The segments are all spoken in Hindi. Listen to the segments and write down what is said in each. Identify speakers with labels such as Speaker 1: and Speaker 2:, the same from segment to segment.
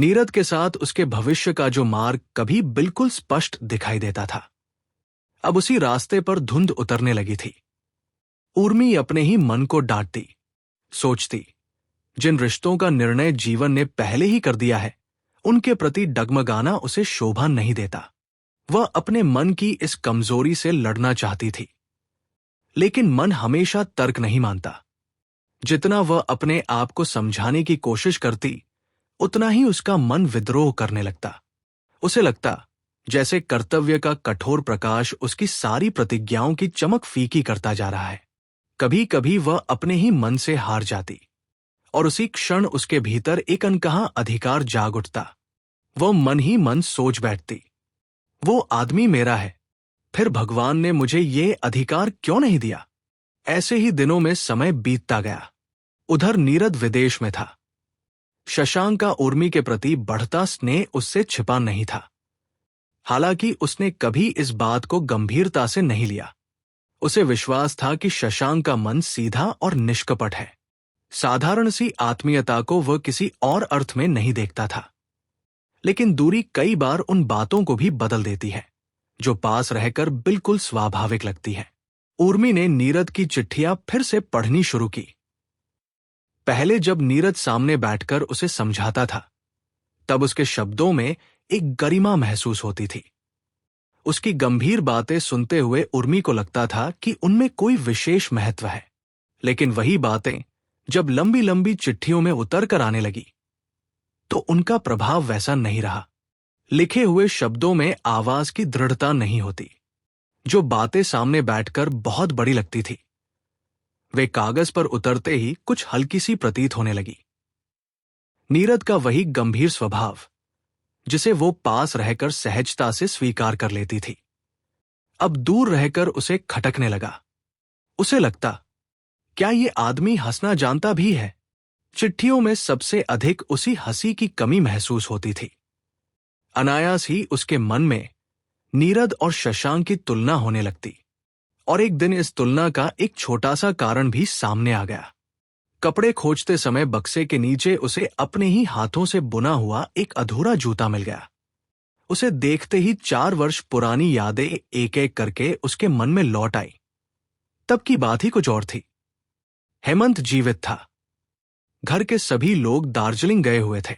Speaker 1: नीरद के साथ उसके भविष्य का जो मार्ग कभी बिल्कुल स्पष्ट दिखाई देता था, अब उसी रास्ते पर धुंध उतरने लगी थी। उर्मी अपने ही मन को डांटती, सोचती, जिन रिश्तों का निर्णय जीवन ने पहले ही कर दिया है, उनके प्रति डगमगाना उसे शोभा नहीं देता। वह अपने मन की इस कमजोरी से लड़ना चाहती थी, लेकिन मन हमेशा तर्क नहीं मानता। जितना वह अपने आप को समझाने की कोशिश करती, उतना ही उसका मन विद्रोह करने लगता। उसे लगता जैसे कर्तव्य का कठोर प्रकाश उसकी सारी प्रतिज्ञाओं की चमक फीकी करता जा रहा है। कभी कभी वह अपने ही मन से हार जाती और उसी क्षण उसके भीतर एक अनकहा अधिकार जाग उठता। वह मन ही मन सोच बैठती, वो आदमी मेरा है, फिर भगवान ने मुझे ये अधिकार क्यों नहीं दिया। ऐसे ही दिनों में समय बीतता गया। उधर नीरद विदेश में था। शशांक का उर्मी के प्रति बढ़ता स्नेह उससे छिपा नहीं था। हालांकि उसने कभी इस बात को गंभीरता से नहीं लिया। उसे विश्वास था कि शशांक का मन सीधा और निष्कपट है। साधारण सी आत्मीयता को वह किसी और अर्थ में नहीं देखता था। लेकिन दूरी कई बार उन बातों को भी बदल देती है जो पास रहकर बिल्कुल स्वाभाविक लगती है। उर्मी ने नीरद की चिट्ठियां फिर से पढ़नी शुरू की। पहले जब नीरद सामने बैठकर उसे समझाता था, तब उसके शब्दों में एक गरिमा महसूस होती थी। उसकी गंभीर बातें सुनते हुए उर्मी को लगता था कि उनमें कोई विशेष महत्व है। लेकिन वही बातें जब लंबी लंबी चिट्ठियों में उतर कर आने लगी, तो उनका प्रभाव वैसा नहीं रहा। लिखे हुए शब्दों में आवाज की दृढ़ता नहीं होती। जो बातें सामने बैठकर बहुत बड़ी लगती थी, वे कागज पर उतरते ही कुछ हल्की सी प्रतीत होने लगी। नीरद का वही गंभीर स्वभाव, जिसे वो पास रहकर सहजता से स्वीकार कर लेती थी, अब दूर रहकर उसे खटकने लगा। उसे लगता, क्या ये आदमी हंसना जानता भी है? चिट्ठियों में सबसे अधिक उसी हंसी की कमी महसूस होती थी। अनायास ही उसके मन में नीरद और शशांक की तुलना होने लगती। और एक दिन इस तुलना का एक छोटा सा कारण भी सामने आ गया। कपड़े खोजते समय बक्से के नीचे उसे अपने ही हाथों से बुना हुआ एक अधूरा जूता मिल गया। उसे देखते ही 4 वर्ष पुरानी यादें एक एक करके उसके मन में लौट आई। तब की बात ही कुछ और थी। हेमंत जीवित था। घर के सभी लोग दार्जिलिंग गए हुए थे।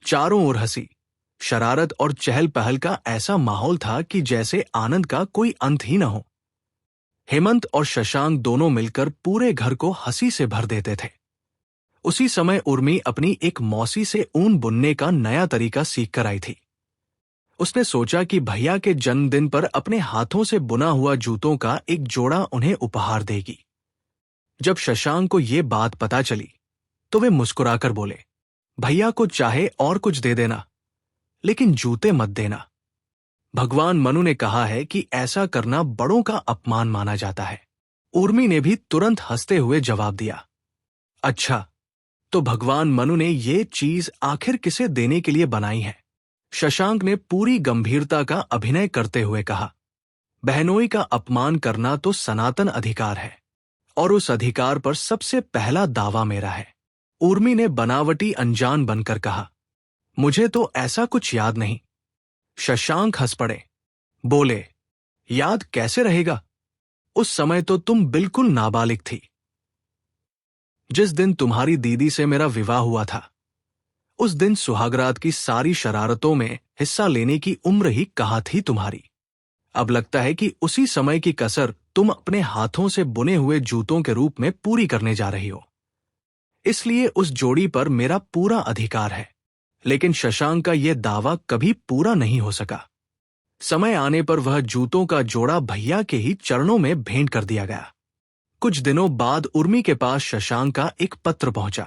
Speaker 1: चारों ओर हंसी, शरारत और चहल पहल का ऐसा माहौल था कि जैसे आनंद का कोई अंत ही न हो। हेमंत और शशांक दोनों मिलकर पूरे घर को हंसी से भर देते थे। उसी समय उर्मी अपनी एक मौसी से ऊन बुनने का नया तरीका सीख कर आई थी। उसने सोचा कि भैया के जन्मदिन पर अपने हाथों से बुना हुआ जूतों का एक जोड़ा उन्हें उपहार देगी। जब शशांक को ये बात पता चली, तो वे मुस्कुराकर बोले, भैया को चाहे और कुछ दे देना, लेकिन जूते मत देना। भगवान मनु ने कहा है कि ऐसा करना बड़ों का अपमान माना जाता है। उर्मी ने भी तुरंत हंसते हुए जवाब दिया, अच्छा, तो भगवान मनु ने ये चीज आखिर किसे देने के लिए बनाई है? शशांक ने पूरी गंभीरता का अभिनय करते हुए कहा, बहनोई का अपमान करना तो सनातन अधिकार है, और उस अधिकार पर सबसे पहला दावा मेरा है। उर्मी ने बनावटी अनजान बनकर कहा, मुझे तो ऐसा कुछ याद नहीं। शशांक हंस पड़े, बोले, याद कैसे रहेगा? उस समय तो तुम बिल्कुल नाबालिग थी। जिस दिन तुम्हारी दीदी से मेरा विवाह हुआ था, उस दिन सुहागरात की सारी शरारतों में हिस्सा लेने की उम्र ही कहाँ थी तुम्हारी। अब लगता है कि उसी समय की कसर तुम अपने हाथों से बुने हुए जूतों के रूप में पूरी करने जा रही हो। इसलिए उस जोड़ी पर मेरा पूरा अधिकार है। लेकिन शशांक का यह दावा कभी पूरा नहीं हो सका। समय आने पर वह जूतों का जोड़ा भैया के ही चरणों में भेंट कर दिया गया। कुछ दिनों बाद उर्मी के पास शशांक का एक पत्र पहुंचा।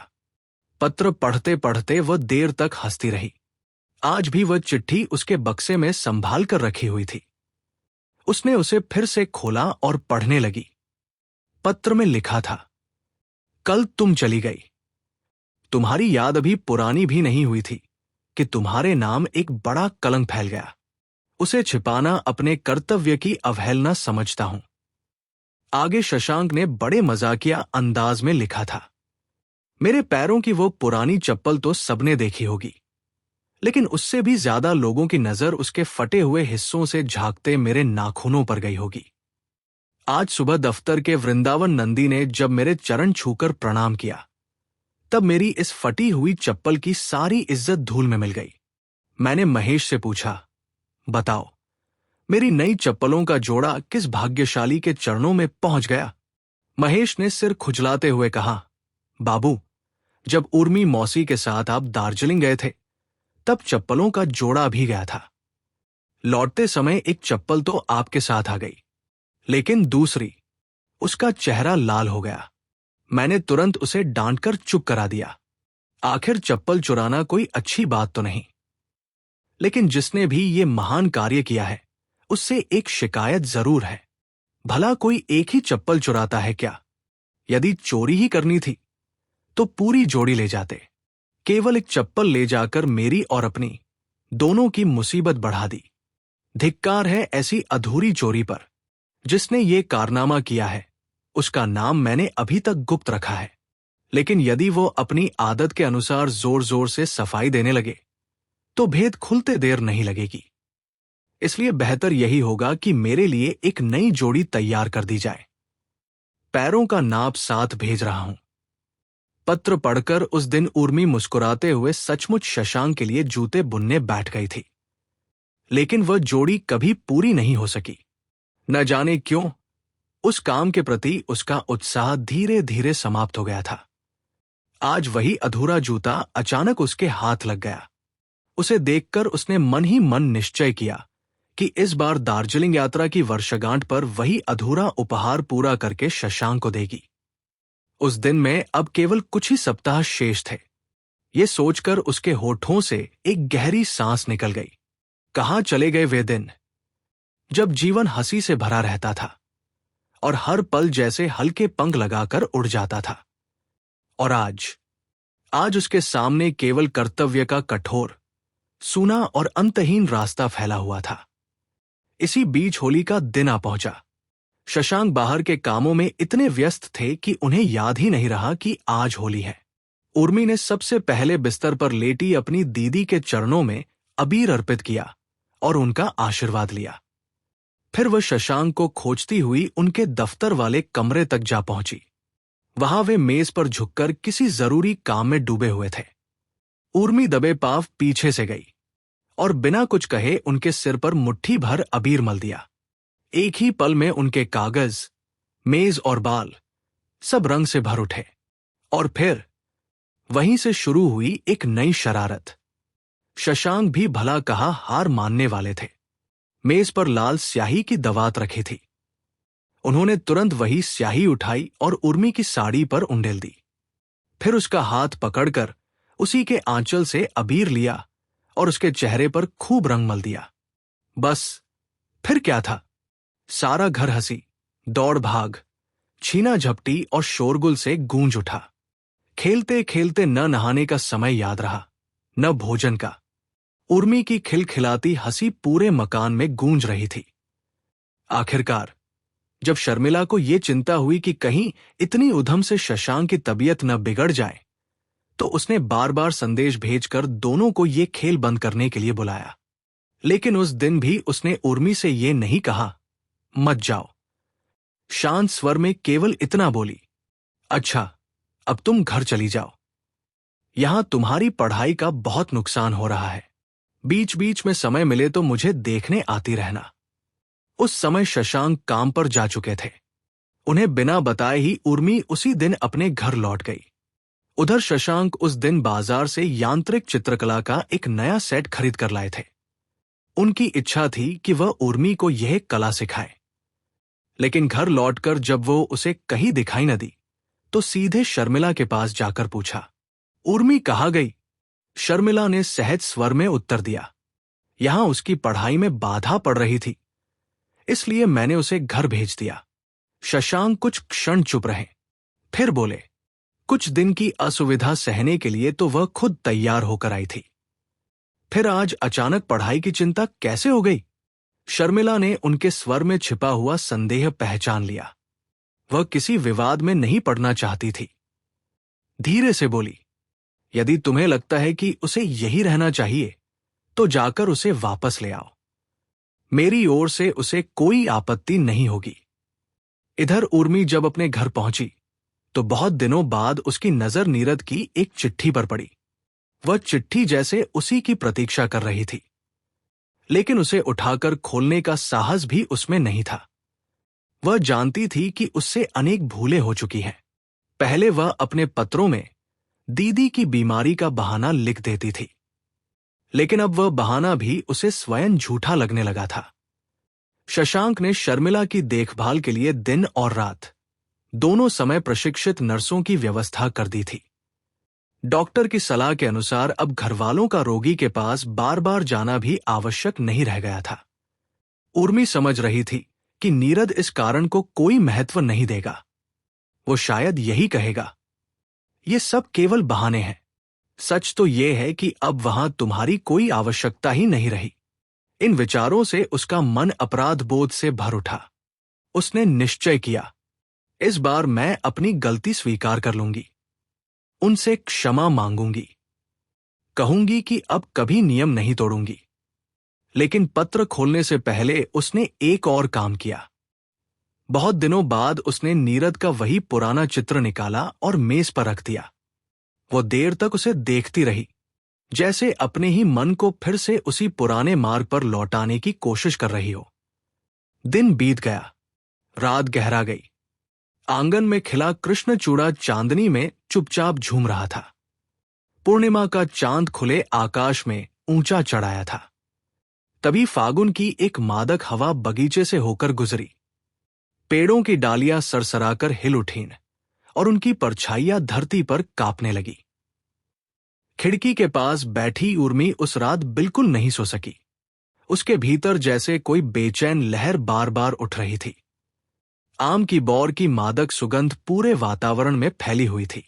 Speaker 1: पत्र पढ़ते पढ़ते वह देर तक हंसती रही। आज भी वह चिट्ठी उसके बक्से में संभाल कर रखी हुई थी। उसने उसे फिर से खोला और पढ़ने लगी। पत्र में लिखा था, कल तुम चली गई। तुम्हारी याद अभी पुरानी भी नहीं हुई थी कि तुम्हारे नाम एक बड़ा कलंक फैल गया। उसे छिपाना अपने कर्तव्य की अवहेलना समझता हूं। आगे शशांक ने बड़े मजाकिया अंदाज में लिखा था, मेरे पैरों की वो पुरानी चप्पल तो सबने देखी होगी, लेकिन उससे भी ज्यादा लोगों की नजर उसके फटे हुए हिस्सों से झांकते मेरे नाखूनों पर गई होगी। आज सुबह दफ्तर के वृंदावन नंदी ने जब मेरे चरण छूकर प्रणाम किया, तब मेरी इस फटी हुई चप्पल की सारी इज्जत धूल में मिल गई। मैंने महेश से पूछा, बताओ, मेरी नई चप्पलों का जोड़ा किस भाग्यशाली के चरणों में पहुंच गया? महेश ने सिर खुजलाते हुए कहा, बाबू, जब उर्मी मौसी के साथ आप दार्जिलिंग गए थे, तब चप्पलों का जोड़ा भी गया था। लौटते समय एक चप्पल तो आपके साथ आ गई, लेकिन दूसरी, उसका चेहरा लाल हो गया। मैंने तुरंत उसे डांटकर चुप करा दिया। आखिर चप्पल चुराना कोई अच्छी बात तो नहीं, लेकिन जिसने भी ये महान कार्य किया है, उससे एक शिकायत जरूर है। भला कोई एक ही चप्पल चुराता है क्या? यदि चोरी ही करनी थी तो पूरी जोड़ी ले जाते। केवल एक चप्पल ले जाकर मेरी और अपनी दोनों की मुसीबत बढ़ा दी। धिक्कार है ऐसी अधूरी चोरी पर। जिसने ये कारनामा किया है, उसका नाम मैंने अभी तक गुप्त रखा है, लेकिन यदि वो अपनी आदत के अनुसार जोर जोर से सफाई देने लगे तो भेद खुलते देर नहीं लगेगी। इसलिए बेहतर यही होगा कि मेरे लिए एक नई जोड़ी तैयार कर दी जाए। पैरों का नाप साथ भेज रहा हूं। पत्र पढ़कर उस दिन उर्मी मुस्कुराते हुए सचमुच शशांक के लिए जूते बुनने बैठ गई थी, लेकिन वह जोड़ी कभी पूरी नहीं हो सकी। न जाने क्यों उस काम के प्रति उसका उत्साह धीरे धीरे समाप्त हो गया था। आज वही अधूरा जूता अचानक उसके हाथ लग गया। उसे देखकर उसने मन ही मन निश्चय किया कि इस बार दार्जिलिंग यात्रा की वर्षगांठ पर वही अधूरा उपहार पूरा करके शशांक को देगी। उस दिन में अब केवल कुछ ही सप्ताह शेष थे। ये सोचकर उसके होठों से एक गहरी सांस निकल गई। कहाँ चले गए वे दिन, जब जीवन हंसी से भरा रहता था और हर पल जैसे हल्के पंख लगाकर उड़ जाता था। और आज उसके सामने केवल कर्तव्य का कठोर, सूना और अंतहीन रास्ता फैला हुआ था। इसी बीच होली का दिन आ पहुंचा। शशांक बाहर के कामों में इतने व्यस्त थे कि उन्हें याद ही नहीं रहा कि आज होली है। उर्मी ने सबसे पहले बिस्तर पर लेटी अपनी दीदी के चरणों में अबीर अर्पित किया और उनका आशीर्वाद लिया। फिर वह शशांक को खोजती हुई उनके दफ्तर वाले कमरे तक जा पहुंची। वहां वे मेज पर झुककर किसी जरूरी काम में डूबे हुए थे। उर्मी दबे पांव पीछे से गई और बिना कुछ कहे उनके सिर पर मुट्ठी भर अबीर मल दिया। एक ही पल में उनके कागज, मेज और बाल सब रंग से भर उठे। और फिर वहीं से शुरू हुई एक नई शरारत। शशांक भी भला कहा हार मानने वाले थे। मेज पर लाल स्याही की दवात रखी थी। उन्होंने तुरंत वही स्याही उठाई और उर्मी की साड़ी पर उंडेल दी। फिर उसका हाथ पकड़कर उसी के आंचल से अबीर लिया और उसके चेहरे पर खूब रंग मल दिया। बस फिर क्या था, सारा घर हंसी, दौड़ भाग, छीना झपटी और शोरगुल से गूंज उठा। खेलते खेलते न नहाने का समय याद रहा, न भोजन का। उर्मी की खिलखिलाती हंसी पूरे मकान में गूंज रही थी। आखिरकार जब शर्मिला को ये चिंता हुई कि कहीं इतनी उधम से शशांक की तबीयत न बिगड़ जाए, तो उसने बार बार संदेश भेजकर दोनों को ये खेल बंद करने के लिए बुलाया। लेकिन उस दिन भी उसने उर्मी से ये नहीं कहा, मत जाओ। शांत स्वर में केवल इतना बोली, अच्छा, अब तुम घर चली जाओ। यहां तुम्हारी पढ़ाई का बहुत नुकसान हो रहा है। बीच बीच में समय मिले तो मुझे देखने आती रहना। उस समय शशांक काम पर जा चुके थे। उन्हें बिना बताए ही उर्मी उसी दिन अपने घर लौट गई। उधर शशांक उस दिन बाजार से यांत्रिक चित्रकला का एक नया सेट खरीद कर लाए थे। उनकी इच्छा थी कि वह उर्मी को यह कला सिखाए। लेकिन घर लौटकर जब वो उसे कहीं दिखाई न दी, तो सीधे शर्मिला के पास जाकर पूछा, उर्मी कहाँ गई? शर्मिला ने सहज स्वर में उत्तर दिया, यहां उसकी पढ़ाई में बाधा पड़ रही थी, इसलिए मैंने उसे घर भेज दिया। शशांक कुछ क्षण चुप रहे, फिर बोले, कुछ दिन की असुविधा सहने के लिए तो वह खुद तैयार होकर आई थी, फिर आज अचानक पढ़ाई की चिंता कैसे हो गई? शर्मिला ने उनके स्वर में छिपा हुआ संदेह पहचान लिया। वह किसी विवाद में नहीं पड़ना चाहती थी। धीरे से बोली, यदि तुम्हें लगता है कि उसे यही रहना चाहिए तो जाकर उसे वापस ले आओ। मेरी ओर से उसे कोई आपत्ति नहीं होगी। इधर उर्मी जब अपने घर पहुंची तो बहुत दिनों बाद उसकी नजर नीरद की एक चिट्ठी पर पड़ी। वह चिट्ठी जैसे उसी की प्रतीक्षा कर रही थी, लेकिन उसे उठाकर खोलने का साहस भी उसमें नहीं था। वह जानती थी कि उससे अनेक भूलें हो चुकी हैं। पहले वह अपने पत्रों में दीदी की बीमारी का बहाना लिख देती थी, लेकिन अब वह बहाना भी उसे स्वयं झूठा लगने लगा था। शशांक ने शर्मिला की देखभाल के लिए दिन और रात दोनों समय प्रशिक्षित नर्सों की व्यवस्था कर दी थी। डॉक्टर की सलाह के अनुसार अब घरवालों का रोगी के पास बार बार जाना भी आवश्यक नहीं रह गया था। उर्मी समझ रही थी कि नीरद इस कारण को कोई महत्व नहीं देगा। वो शायद यही कहेगा, ये सब केवल बहाने हैं। सच तो ये है कि अब वहां तुम्हारी कोई आवश्यकता ही नहीं रही। इन विचारों से उसका मन अपराध बोध से भर उठा। उसने निश्चय किया, इस बार मैं अपनी गलती स्वीकार कर लूंगी, उनसे क्षमा मांगूंगी, कहूंगी कि अब कभी नियम नहीं तोड़ूंगी। लेकिन पत्र खोलने से पहले उसने एक और काम किया। बहुत दिनों बाद उसने नीरद का वही पुराना चित्र निकाला और मेज पर रख दिया। वो देर तक उसे देखती रही, जैसे अपने ही मन को फिर से उसी पुराने मार्ग पर लौटाने की कोशिश कर रही हो। दिन बीत गया, रात गहरा गई। आंगन में खिला कृष्णचूड़ा चांदनी में चुपचाप झूम रहा था। पूर्णिमा का चांद खुले आकाश में ऊंचा चढ़ाया था। तभी फागुन की एक मादक हवा बगीचे से होकर गुजरी। पेड़ों की डालियां सरसराकर हिल उठीं और उनकी परछाइयां धरती पर कांपने लगी। खिड़की के पास बैठी उर्मी उस रात बिल्कुल नहीं सो सकी। उसके भीतर जैसे कोई बेचैन लहर बार बार उठ रही थी। आम की बौर की मादक सुगंध पूरे वातावरण में फैली हुई थी।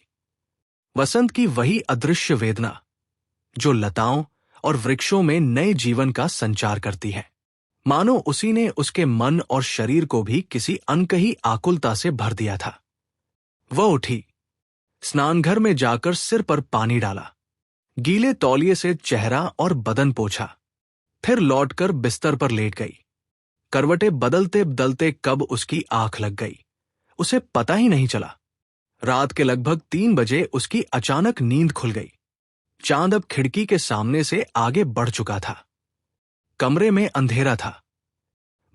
Speaker 1: वसंत की वही अदृश्य वेदना जो लताओं और वृक्षों में नए जीवन का संचार करती है। मानो उसी ने उसके मन और शरीर को भी किसी अनकही आकुलता से भर दिया था। वह उठी, स्नानघर में जाकर सिर पर पानी डाला, गीले तौलिए से चेहरा और बदन पोंछा, फिर लौटकर बिस्तर पर लेट गई। करवटें बदलते बदलते कब उसकी आंख लग गई, उसे पता ही नहीं चला। रात के लगभग 3 बजे उसकी अचानक नींद खुल गई। चांद अब खिड़की के सामने से आगे बढ़ चुका था। कमरे में अंधेरा था।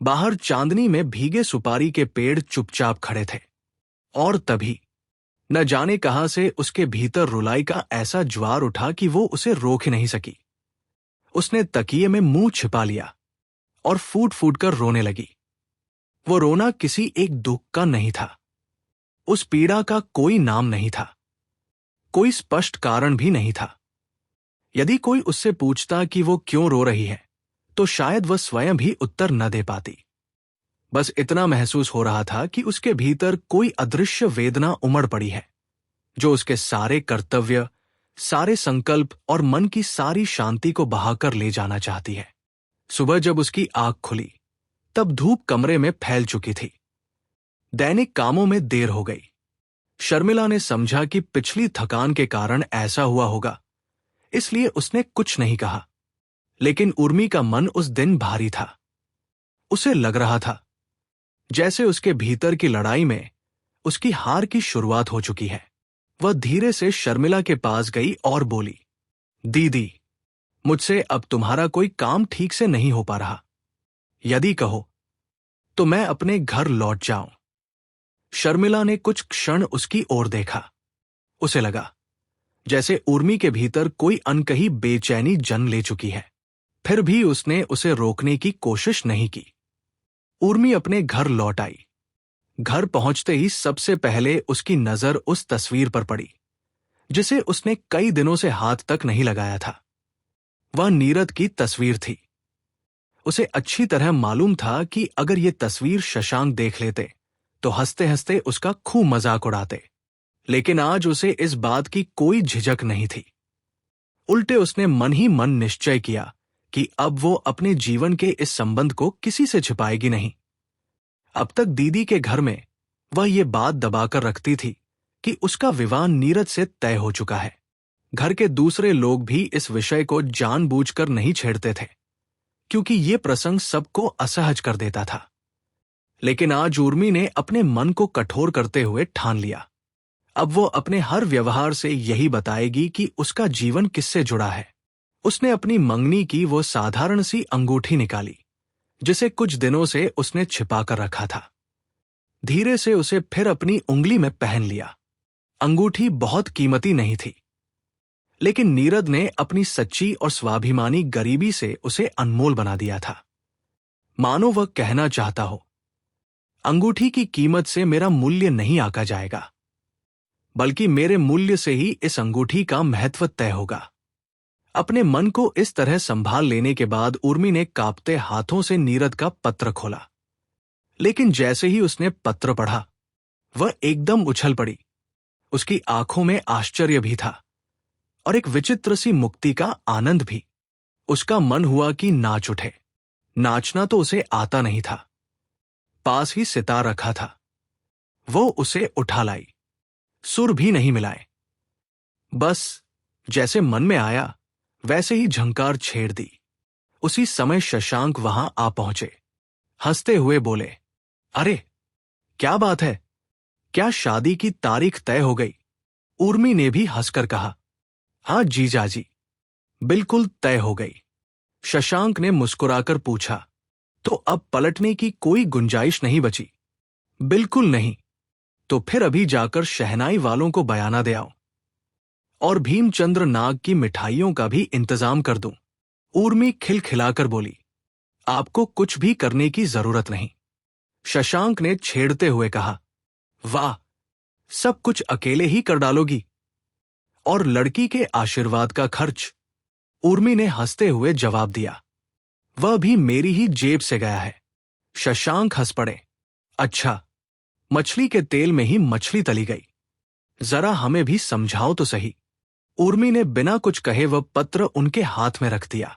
Speaker 1: बाहर चांदनी में भीगे सुपारी के पेड़ चुपचाप खड़े थे। और तभी न जाने कहां से उसके भीतर रुलाई का ऐसा ज्वार उठा कि वो उसे रोक ही नहीं सकी। उसने तकिए में मुंह छिपा लिया और फूट फूट कर रोने लगी। वो रोना किसी एक दुख का नहीं था। उस पीड़ा का कोई नाम नहीं था, कोई स्पष्ट कारण भी नहीं था। यदि कोई उससे पूछता कि वो क्यों रो रही है, तो शायद वह स्वयं भी उत्तर न दे पाती। बस इतना महसूस हो रहा था कि उसके भीतर कोई अदृश्य वेदना उमड़ पड़ी है, जो उसके सारे कर्तव्य, सारे संकल्प और मन की सारी शांति को बहाकर ले जाना चाहती है। सुबह जब उसकी आंख खुली, तब धूप कमरे में फैल चुकी थी। दैनिक कामों में देर हो गई। शर्मिला ने समझा कि पिछली थकान के कारण ऐसा हुआ होगा, इसलिए उसने कुछ नहीं कहा। लेकिन उर्मी का मन उस दिन भारी था। उसे लग रहा था जैसे उसके भीतर की लड़ाई में उसकी हार की शुरुआत हो चुकी है। वह धीरे से शर्मिला के पास गई और बोली, दीदी, मुझसे अब तुम्हारा कोई काम ठीक से नहीं हो पा रहा। यदि कहो तो मैं अपने घर लौट जाऊं। शर्मिला ने कुछ क्षण उसकी ओर देखा। उसे लगा जैसे उर्मी के भीतर कोई अनकही बेचैनी जन्म ले चुकी है। फिर भी उसने उसे रोकने की कोशिश नहीं की। उर्मी अपने घर लौट आई। घर पहुंचते ही सबसे पहले उसकी नजर उस तस्वीर पर पड़ी, जिसे उसने कई दिनों से हाथ तक नहीं लगाया था। वह नीरद की तस्वीर थी। उसे अच्छी तरह मालूम था कि अगर ये तस्वीर शशांक देख लेते तो हंसते हंसते उसका खूब मजाक उड़ाते। लेकिन आज उसे इस बात की कोई झिझक नहीं थी। उल्टे उसने मन ही मन निश्चय किया कि अब वो अपने जीवन के इस संबंध को किसी से छिपाएगी नहीं। अब तक दीदी के घर में वह ये बात दबाकर रखती थी कि उसका विवाह नीरज से तय हो चुका है। घर के दूसरे लोग भी इस विषय को जानबूझकर नहीं छेड़ते थे, क्योंकि ये प्रसंग सबको असहज कर देता था। लेकिन आज उर्मी ने अपने मन को कठोर करते हुए ठान लिया। अब वो अपने हर व्यवहार से यही बताएगी कि उसका जीवन किससे जुड़ा है। उसने अपनी मंगनी की वो साधारण सी अंगूठी निकाली, जिसे कुछ दिनों से उसने छिपाकर रखा था। धीरे से उसे फिर अपनी उंगली में पहन लिया। अंगूठी बहुत कीमती नहीं थी, लेकिन नीरद ने अपनी सच्ची और स्वाभिमानी गरीबी से उसे अनमोल बना दिया था। मानो वह कहना चाहता हो, अंगूठी की कीमत से मेरा मूल्य नहीं आंका जाएगा, बल्कि मेरे मूल्य से ही इस अंगूठी का महत्व तय होगा। अपने मन को इस तरह संभाल लेने के बाद उर्मी ने कांपते हाथों से नीरद का पत्र खोला। लेकिन जैसे ही उसने पत्र पढ़ा, वह एकदम उछल पड़ी। उसकी आंखों में आश्चर्य भी था और एक विचित्र सी मुक्ति का आनंद भी। उसका मन हुआ कि नाच उठे। नाचना तो उसे आता नहीं था। पास ही सितार रखा था, वो उसे उठा लाई। सुर भी नहीं मिलाए, बस जैसे मन में आया वैसे ही झंकार छेड़ दी। उसी समय शशांक वहां आ पहुंचे। हंसते हुए बोले, अरे क्या बात है, क्या शादी की तारीख तय हो गई? उर्मी ने भी हंसकर कहा, हाँ जीजाजी, बिल्कुल तय हो गई। शशांक ने मुस्कुराकर पूछा, तो अब पलटने की कोई गुंजाइश नहीं बची? बिल्कुल नहीं। तो फिर अभी जाकर शहनाई वालों को बयाना दे आओ और भीमचंद्र नाग की मिठाइयों का भी इंतजाम कर दूं। उर्मी खिलखिलाकर बोली, आपको कुछ भी करने की जरूरत नहीं। शशांक ने छेड़ते हुए कहा, वाह, सब कुछ अकेले ही कर डालोगी? और लड़की के आशीर्वाद का खर्च? उर्मी ने हंसते हुए जवाब दिया, वह भी मेरी ही जेब से गया है। शशांक हंस पड़े, अच्छा, मछली के तेल में ही मछली तली गई। जरा हमें भी समझाओ तो सही। उर्मी ने बिना कुछ कहे वह पत्र उनके हाथ में रख दिया।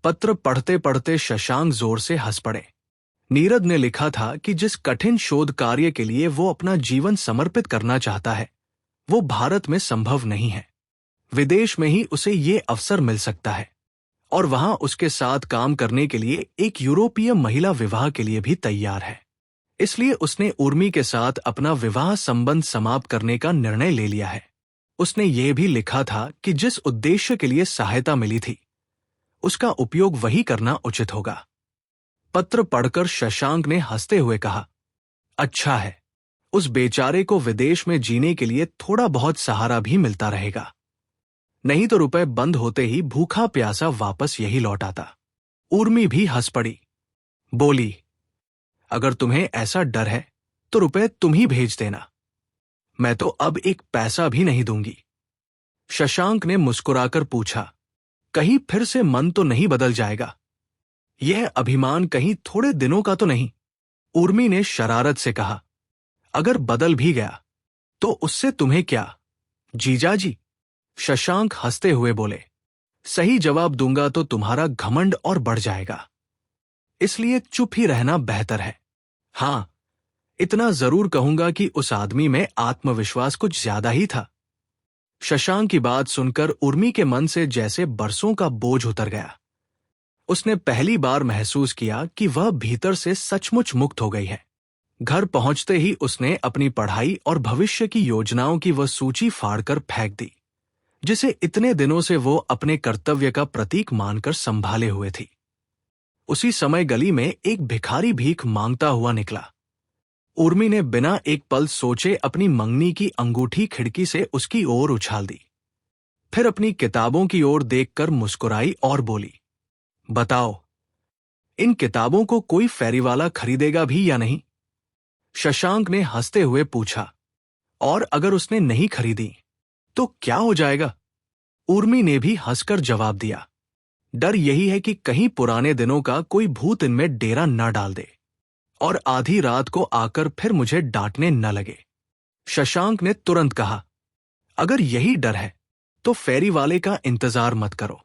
Speaker 1: पत्र पढ़ते पढ़ते शशांक जोर से हंस पड़े। नीरद ने लिखा था कि जिस कठिन शोध कार्य के लिए वो अपना जीवन समर्पित करना चाहता है, वो भारत में संभव नहीं है। विदेश में ही उसे ये अवसर मिल सकता है और वहां उसके साथ काम करने के लिए एक यूरोपीय महिला विवाह के लिए भी तैयार है। इसलिए उसने उर्मी के साथ अपना विवाह संबंध समाप्त करने का निर्णय ले लिया है। उसने ये भी लिखा था कि जिस उद्देश्य के लिए सहायता मिली थी, उसका उपयोग वही करना उचित होगा। पत्र पढ़कर शशांक ने हंसते हुए कहा, अच्छा है, उस बेचारे को विदेश में जीने के लिए थोड़ा बहुत सहारा भी मिलता रहेगा, नहीं तो रुपए बंद होते ही भूखा प्यासा वापस यही लौट आता। उर्मी भी हंस पड़ी, बोली, अगर तुम्हें ऐसा डर है तो रुपए तुम ही भेज देना, मैं तो अब एक पैसा भी नहीं दूंगी। शशांक ने मुस्कुराकर पूछा, कहीं फिर से मन तो नहीं बदल जाएगा? यह अभिमान कहीं थोड़े दिनों का तो नहीं? उर्मी ने शरारत से कहा, अगर बदल भी गया तो उससे तुम्हें क्या, जीजाजी? शशांक हंसते हुए बोले, सही जवाब दूंगा तो तुम्हारा घमंड और बढ़ जाएगा, इसलिए चुप ही रहना बेहतर है। हां, इतना जरूर कहूंगा कि उस आदमी में आत्मविश्वास कुछ ज्यादा ही था। शशांक की बात सुनकर उर्मी के मन से जैसे बरसों का बोझ उतर गया। उसने पहली बार महसूस किया कि वह भीतर से सचमुच मुक्त हो गई है। घर पहुंचते ही उसने अपनी पढ़ाई और भविष्य की योजनाओं की वह सूची फाड़कर फेंक दी, जिसे इतने दिनों से वो अपने कर्तव्य का प्रतीक मानकर संभाले हुए थी। उसी समय गली में एक भिखारी भीख मांगता हुआ निकला। उर्मी ने बिना एक पल सोचे अपनी मंगनी की अंगूठी खिड़की से उसकी ओर उछाल दी। फिर अपनी किताबों की ओर देखकर मुस्कुराई और बोली, बताओ, इन किताबों को कोई फेरीवाला खरीदेगा भी या नहीं? शशांक ने हंसते हुए पूछा, और अगर उसने नहीं खरीदी तो क्या हो जाएगा? उर्मी ने भी हंसकर जवाब दिया, डर यही है कि कहीं पुराने दिनों का कोई भूत इनमें डेरा न डाल दे और आधी रात को आकर फिर मुझे डांटने न लगे। शशांक ने तुरंत कहा, अगर यही डर है तो फेरी वाले का इंतजार मत करो,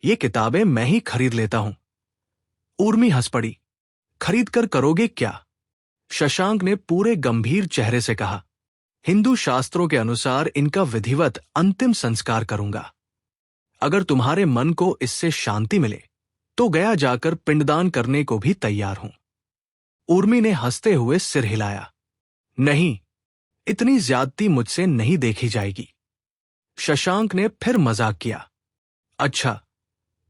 Speaker 1: ये किताबें मैं ही खरीद लेता हूं। उर्मी हंस पड़ी, खरीद कर करोगे क्या? शशांक ने पूरे गंभीर चेहरे से कहा, हिंदू शास्त्रों के अनुसार इनका विधिवत अंतिम संस्कार करूंगा। अगर तुम्हारे मन को इससे शांति मिले तो गया जाकर पिंडदान करने को भी तैयार हूं। उर्मी ने हंसते हुए सिर हिलाया। नहीं, इतनी ज्यादती मुझसे नहीं देखी जाएगी। शशांक ने फिर मजाक किया। अच्छा,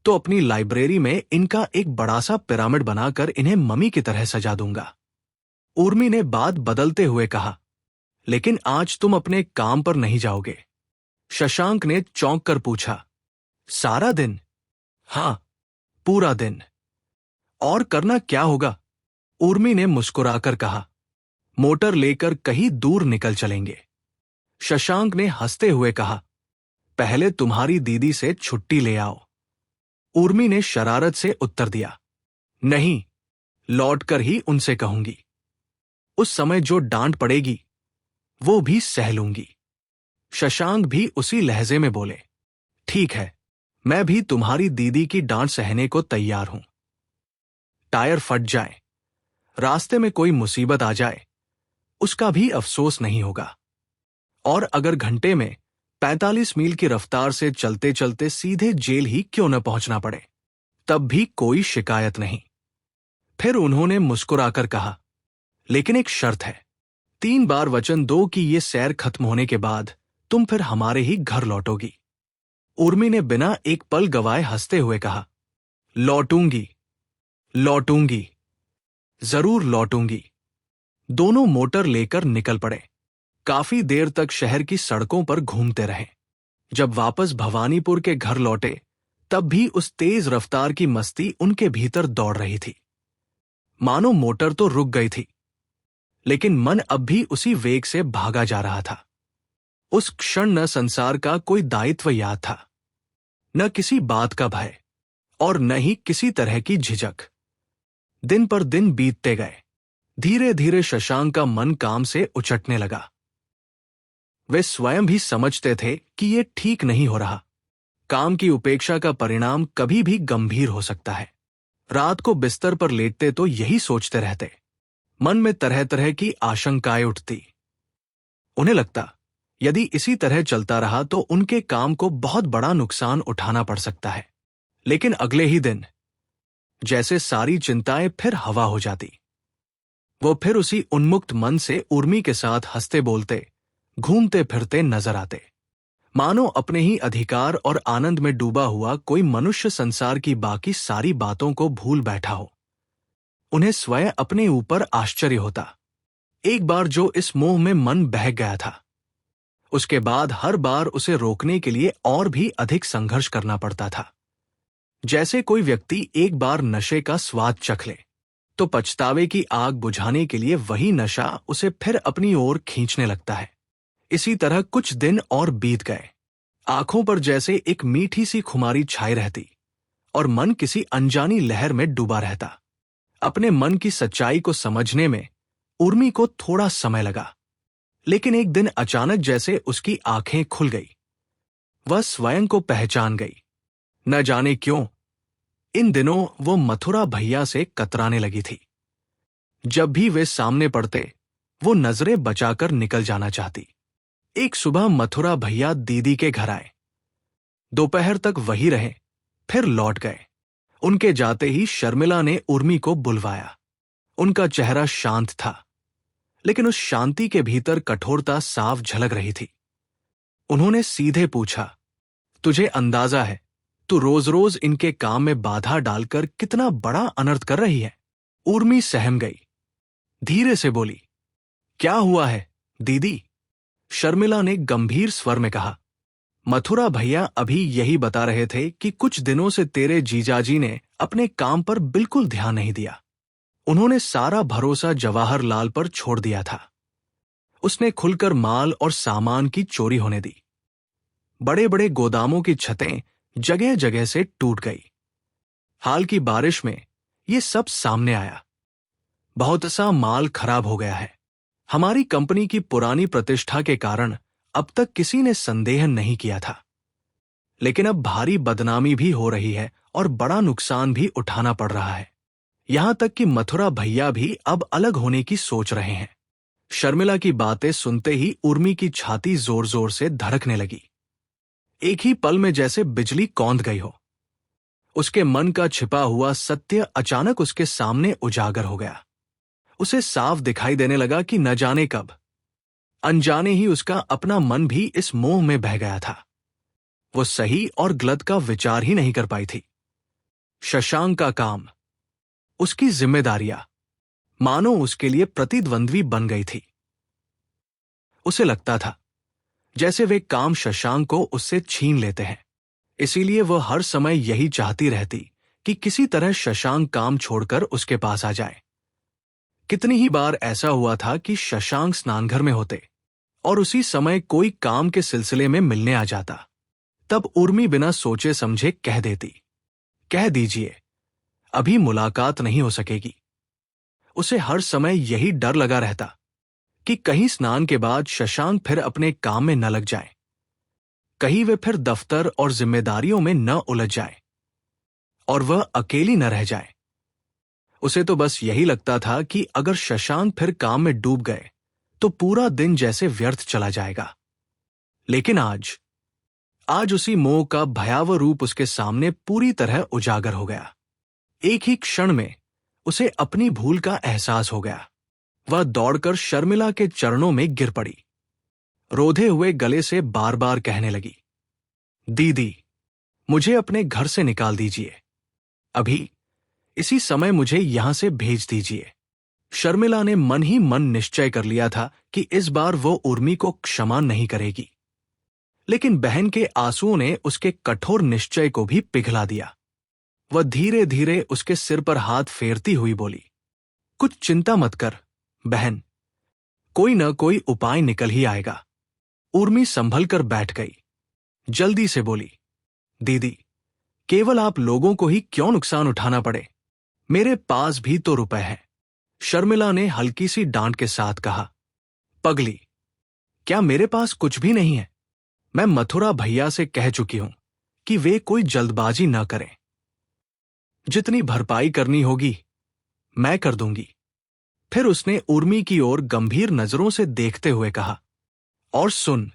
Speaker 1: तो अपनी लाइब्रेरी में इनका एक बड़ा सा पिरामिड बनाकर इन्हें मम्मी की तरह सजा दूंगा। उर्मी ने बात बदलते हुए कहा, लेकिन आज तुम अपने काम पर नहीं जाओगे? शशांक ने चौंक कर पूछा। सारा दिन? हाँ, पूरा दिन। और करना क्या होगा? उर्मी ने मुस्कुराकर कहा, मोटर लेकर कहीं दूर निकल चलेंगे। शशांक ने हंसते हुए कहा, पहले तुम्हारी दीदी से छुट्टी ले आओ। उर्मी ने शरारत से उत्तर दिया, नहीं, लौटकर ही उनसे कहूंगी। उस समय जो डांट पड़ेगी वो भी सह लूंगी। शशांक भी उसी लहजे में बोले, ठीक है, मैं भी तुम्हारी दीदी की डांट सहने को तैयार हूं। टायर फट जाए, रास्ते में कोई मुसीबत आ जाए, उसका भी अफसोस नहीं होगा। और अगर घंटे में 45 मील की रफ्तार से चलते चलते सीधे जेल ही क्यों न पहुंचना पड़े, तब भी कोई शिकायत नहीं। फिर उन्होंने मुस्कुराकर कहा, लेकिन एक शर्त है। 3 बार वचन दो कि ये सैर खत्म होने के बाद तुम फिर हमारे ही घर लौटोगी। उर्मी ने बिना एक पल गवाए हंसते हुए कहा, लौटूंगी, लौटूंगी, जरूर लौटूंगी। दोनों मोटर लेकर निकल पड़े। काफी देर तक शहर की सड़कों पर घूमते रहे। जब वापस भवानीपुर के घर लौटे तब भी उस तेज रफ्तार की मस्ती उनके भीतर दौड़ रही थी। मानो मोटर तो रुक गई थी, लेकिन मन अब भी उसी वेग से भागा जा रहा था। उस क्षण न संसार का कोई दायित्व याद था, न किसी बात का भय, और न ही किसी तरह की झिझक। दिन पर दिन बीतते गए। धीरे धीरे शशांक का मन काम से उचटने लगा। वे स्वयं भी समझते थे कि ये ठीक नहीं हो रहा। काम की उपेक्षा का परिणाम कभी भी गंभीर हो सकता है। रात को बिस्तर पर लेटते तो यही सोचते रहते। मन में तरह तरह की आशंकाएं उठती। उन्हें लगता, यदि इसी तरह चलता रहा तो उनके काम को बहुत बड़ा नुकसान उठाना पड़ सकता है। लेकिन अगले ही दिन जैसे सारी चिंताएं फिर हवा हो जाती। वो फिर उसी उन्मुक्त मन से उर्मी के साथ हंसते बोलते, घूमते फिरते नजर आते। मानो अपने ही अधिकार और आनंद में डूबा हुआ कोई मनुष्य संसार की बाकी सारी बातों को भूल बैठा हो। उन्हें स्वयं अपने ऊपर आश्चर्य होता। एक बार जो इस मोह में मन बह गया था, उसके बाद हर बार उसे रोकने के लिए और भी अधिक संघर्ष करना पड़ता था। जैसे कोई व्यक्ति एक बार नशे का स्वाद चख ले तो पछतावे की आग बुझाने के लिए वही नशा उसे फिर अपनी ओर खींचने लगता है। इसी तरह कुछ दिन और बीत गए। आंखों पर जैसे एक मीठी सी खुमारी छाई रहती और मन किसी अनजानी लहर में डूबा रहता। अपने मन की सच्चाई को समझने में उर्मी को थोड़ा समय लगा, लेकिन एक दिन अचानक जैसे उसकी आंखें खुल गई। वह स्वयं को पहचान गई। न जाने क्यों इन दिनों वो मथुरा भैया से कतराने लगी थी। जब भी वे सामने पड़ते वो नजरें बचाकर निकल जाना चाहती। एक सुबह मथुरा भैया दीदी के घर आए। दोपहर तक वही रहे, फिर लौट गए। उनके जाते ही शर्मिला ने उर्मी को बुलवाया। उनका चेहरा शांत था, लेकिन उस शांति के भीतर कठोरता साफ झलक रही थी। उन्होंने सीधे पूछा, तुझे अंदाजा है तू रोज रोज इनके काम में बाधा डालकर कितना बड़ा अनर्थ कर रही है? उर्मी सहम गई। धीरे से बोली, क्या हुआ है दीदी? शर्मिला ने गंभीर स्वर में कहा, मथुरा भैया अभी यही बता रहे थे कि कुछ दिनों से तेरे जीजाजी ने अपने काम पर बिल्कुल ध्यान नहीं दिया। उन्होंने सारा भरोसा जवाहरलाल पर छोड़ दिया था। उसने खुलकर माल और सामान की चोरी होने दी। बड़े बड़े गोदामों की छतें जगह जगह से टूट गई। हाल की बारिश में ये सब सामने आया। बहुत सा माल खराब हो गया है। हमारी कंपनी की पुरानी प्रतिष्ठा के कारण अब तक किसी ने संदेह नहीं किया था, लेकिन अब भारी बदनामी भी हो रही है और बड़ा नुकसान भी उठाना पड़ रहा है। यहां तक कि मथुरा भैया भी अब अलग होने की सोच रहे हैं। शर्मिला की बातें सुनते ही उर्मी की छाती जोर जोर से धड़कने लगी। एक ही पल में जैसे बिजली कौंध गई हो। उसके मन का छिपा हुआ सत्य अचानक उसके सामने उजागर हो गया। उसे साफ दिखाई देने लगा कि न जाने कब, अनजाने ही उसका अपना मन भी इस मोह में बह गया था। वो सही और गलत का विचार ही नहीं कर पाई थी। शशांक का काम, उसकी जिम्मेदारियां मानो उसके लिए प्रतिद्वंद्वी बन गई थी। उसे लगता था जैसे वे काम शशांक को उससे छीन लेते हैं। इसीलिए वह हर समय यही चाहती रहती कि किसी तरह शशांक काम छोड़कर उसके पास आ जाए। कितनी ही बार ऐसा हुआ था कि शशांक स्नानघर में होते और उसी समय कोई काम के सिलसिले में मिलने आ जाता। तब उर्मी बिना सोचे समझे कह देती, कह दीजिए, अभी मुलाकात नहीं हो सकेगी। उसे हर समय यही डर लगा रहता कि कहीं स्नान के बाद शशांक फिर अपने काम में न लग जाए, कहीं वे फिर दफ्तर और जिम्मेदारियों में न उलझ जाए और वह अकेली न रह जाए। उसे तो बस यही लगता था कि अगर शशांक फिर काम में डूब गए तो पूरा दिन जैसे व्यर्थ चला जाएगा। लेकिन आज उसी मोह का भयावह रूप उसके सामने पूरी तरह उजागर हो गया। एक ही क्षण में उसे अपनी भूल का एहसास हो गया। वह दौड़कर शर्मिला के चरणों में गिर पड़ी। रोधे हुए गले से बार बार कहने लगी, दीदी, मुझे अपने घर से निकाल दीजिए, अभी इसी समय मुझे यहां से भेज दीजिए। शर्मिला ने मन ही मन निश्चय कर लिया था कि इस बार वो उर्मी को क्षमा नहीं करेगी। लेकिन बहन के आंसुओं ने उसके कठोर निश्चय को भी पिघला दिया। वह धीरे धीरे उसके सिर पर हाथ फेरती हुई बोली, कुछ चिंता मत कर बहन, कोई न कोई उपाय निकल ही आएगा। उर्मी संभल कर बैठ गई। जल्दी से बोली, दीदी, केवल आप लोगों को ही क्यों नुकसान उठाना पड़े, मेरे पास भी तो रुपए हैं। शर्मिला ने हल्की सी डांट के साथ कहा, पगली, क्या मेरे पास कुछ भी नहीं है? मैं मथुरा भैया से कह चुकी हूं कि वे कोई जल्दबाजी न करें। जितनी भरपाई करनी होगी मैं कर दूंगी। फिर उसने उर्मी की ओर गंभीर नजरों से देखते हुए कहा, और सुन,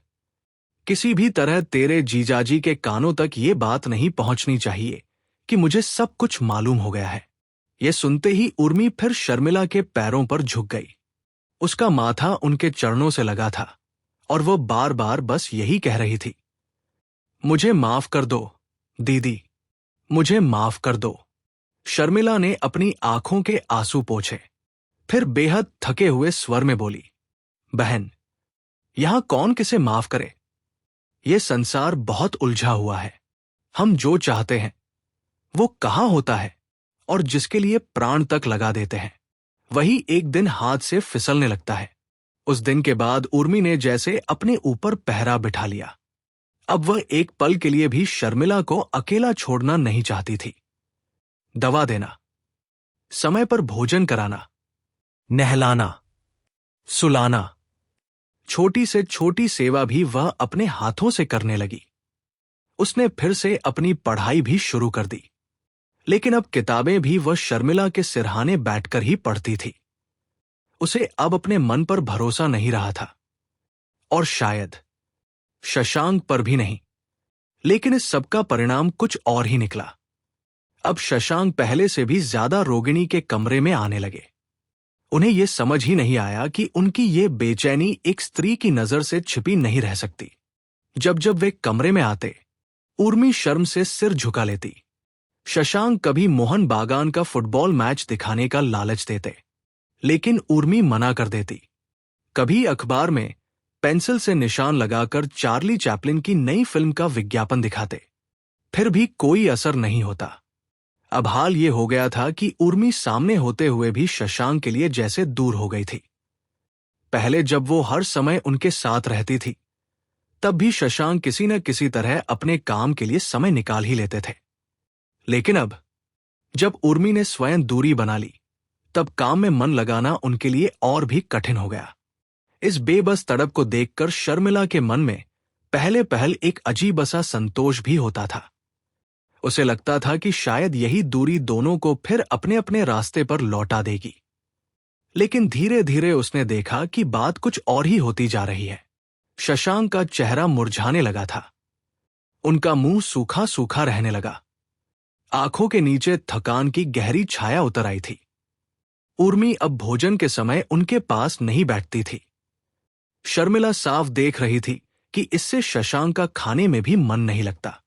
Speaker 1: किसी भी तरह तेरे जीजाजी के कानों तक ये बात नहीं पहुंचनी चाहिए कि मुझे सब कुछ मालूम हो गया है। यह सुनते ही उर्मी फिर शर्मिला के पैरों पर झुक गई। उसका माथा उनके चरणों से लगा था और वो बार बार बस यही कह रही थी, मुझे माफ कर दो दीदी, मुझे माफ कर दो। शर्मिला ने अपनी आंखों के आंसू पोंछे, फिर बेहद थके हुए स्वर में बोली, बहन, यहां कौन किसे माफ करे? यह संसार बहुत उलझा हुआ है। हम जो चाहते हैं वो कहाँ होता है, और जिसके लिए प्राण तक लगा देते हैं वही एक दिन हाथ से फिसलने लगता है। उस दिन के बाद उर्मी ने जैसे अपने ऊपर पहरा बिठा लिया। अब वह एक पल के लिए भी शर्मिला को अकेला छोड़ना नहीं चाहती थी। दवा देना, समय पर भोजन कराना, नहलाना, सुलाना, छोटी से छोटी सेवा भी वह अपने हाथों से करने लगी। उसने फिर से अपनी पढ़ाई भी शुरू कर दी, लेकिन अब किताबें भी वह शर्मिला के सिरहाने बैठकर ही पढ़ती थी। उसे अब अपने मन पर भरोसा नहीं रहा था, और शायद शशांक पर भी नहीं। लेकिन इस सबका परिणाम कुछ और ही निकला। अब शशांक पहले से भी ज्यादा रोगिणी के कमरे में आने लगे। उन्हें यह समझ ही नहीं आया कि उनकी ये बेचैनी एक स्त्री की नजर से छिपी नहीं रह सकती। जब जब वे कमरे में आते, उर्मी शर्म से सिर झुका लेती। शशांक कभी मोहन बागान का फुटबॉल मैच दिखाने का लालच देते, लेकिन उर्मी मना कर देती। कभी अखबार में पेंसिल से निशान लगाकर चार्ली चैपलिन की नई फिल्म का विज्ञापन दिखाते, फिर भी कोई असर नहीं होता। अब हाल ये हो गया था कि उर्मी सामने होते हुए भी शशांक के लिए जैसे दूर हो गई थी। पहले जब वो हर समय उनके साथ रहती थी, तब भी शशांक किसी न किसी तरह अपने काम के लिए समय निकाल ही लेते थे। लेकिन अब जब उर्मी ने स्वयं दूरी बना ली, तब काम में मन लगाना उनके लिए और भी कठिन हो गया। इस बेबस तड़प को देखकर शर्मिला के मन में पहले पहल एक अजीब सा संतोष भी होता था। उसे लगता था कि शायद यही दूरी दोनों को फिर अपने अपने रास्ते पर लौटा देगी। लेकिन धीरे धीरे उसने देखा कि बात कुछ और ही होती जा रही है। शशांक का चेहरा मुरझाने लगा था। उनका मुंह सूखा सूखा रहने लगा। आंखों के नीचे थकान की गहरी छाया उतर आई थी। उर्मी अब भोजन के समय उनके पास नहीं बैठती थी। शर्मिला साफ देख रही थी कि इससे शशांक का खाने में भी मन नहीं लगता।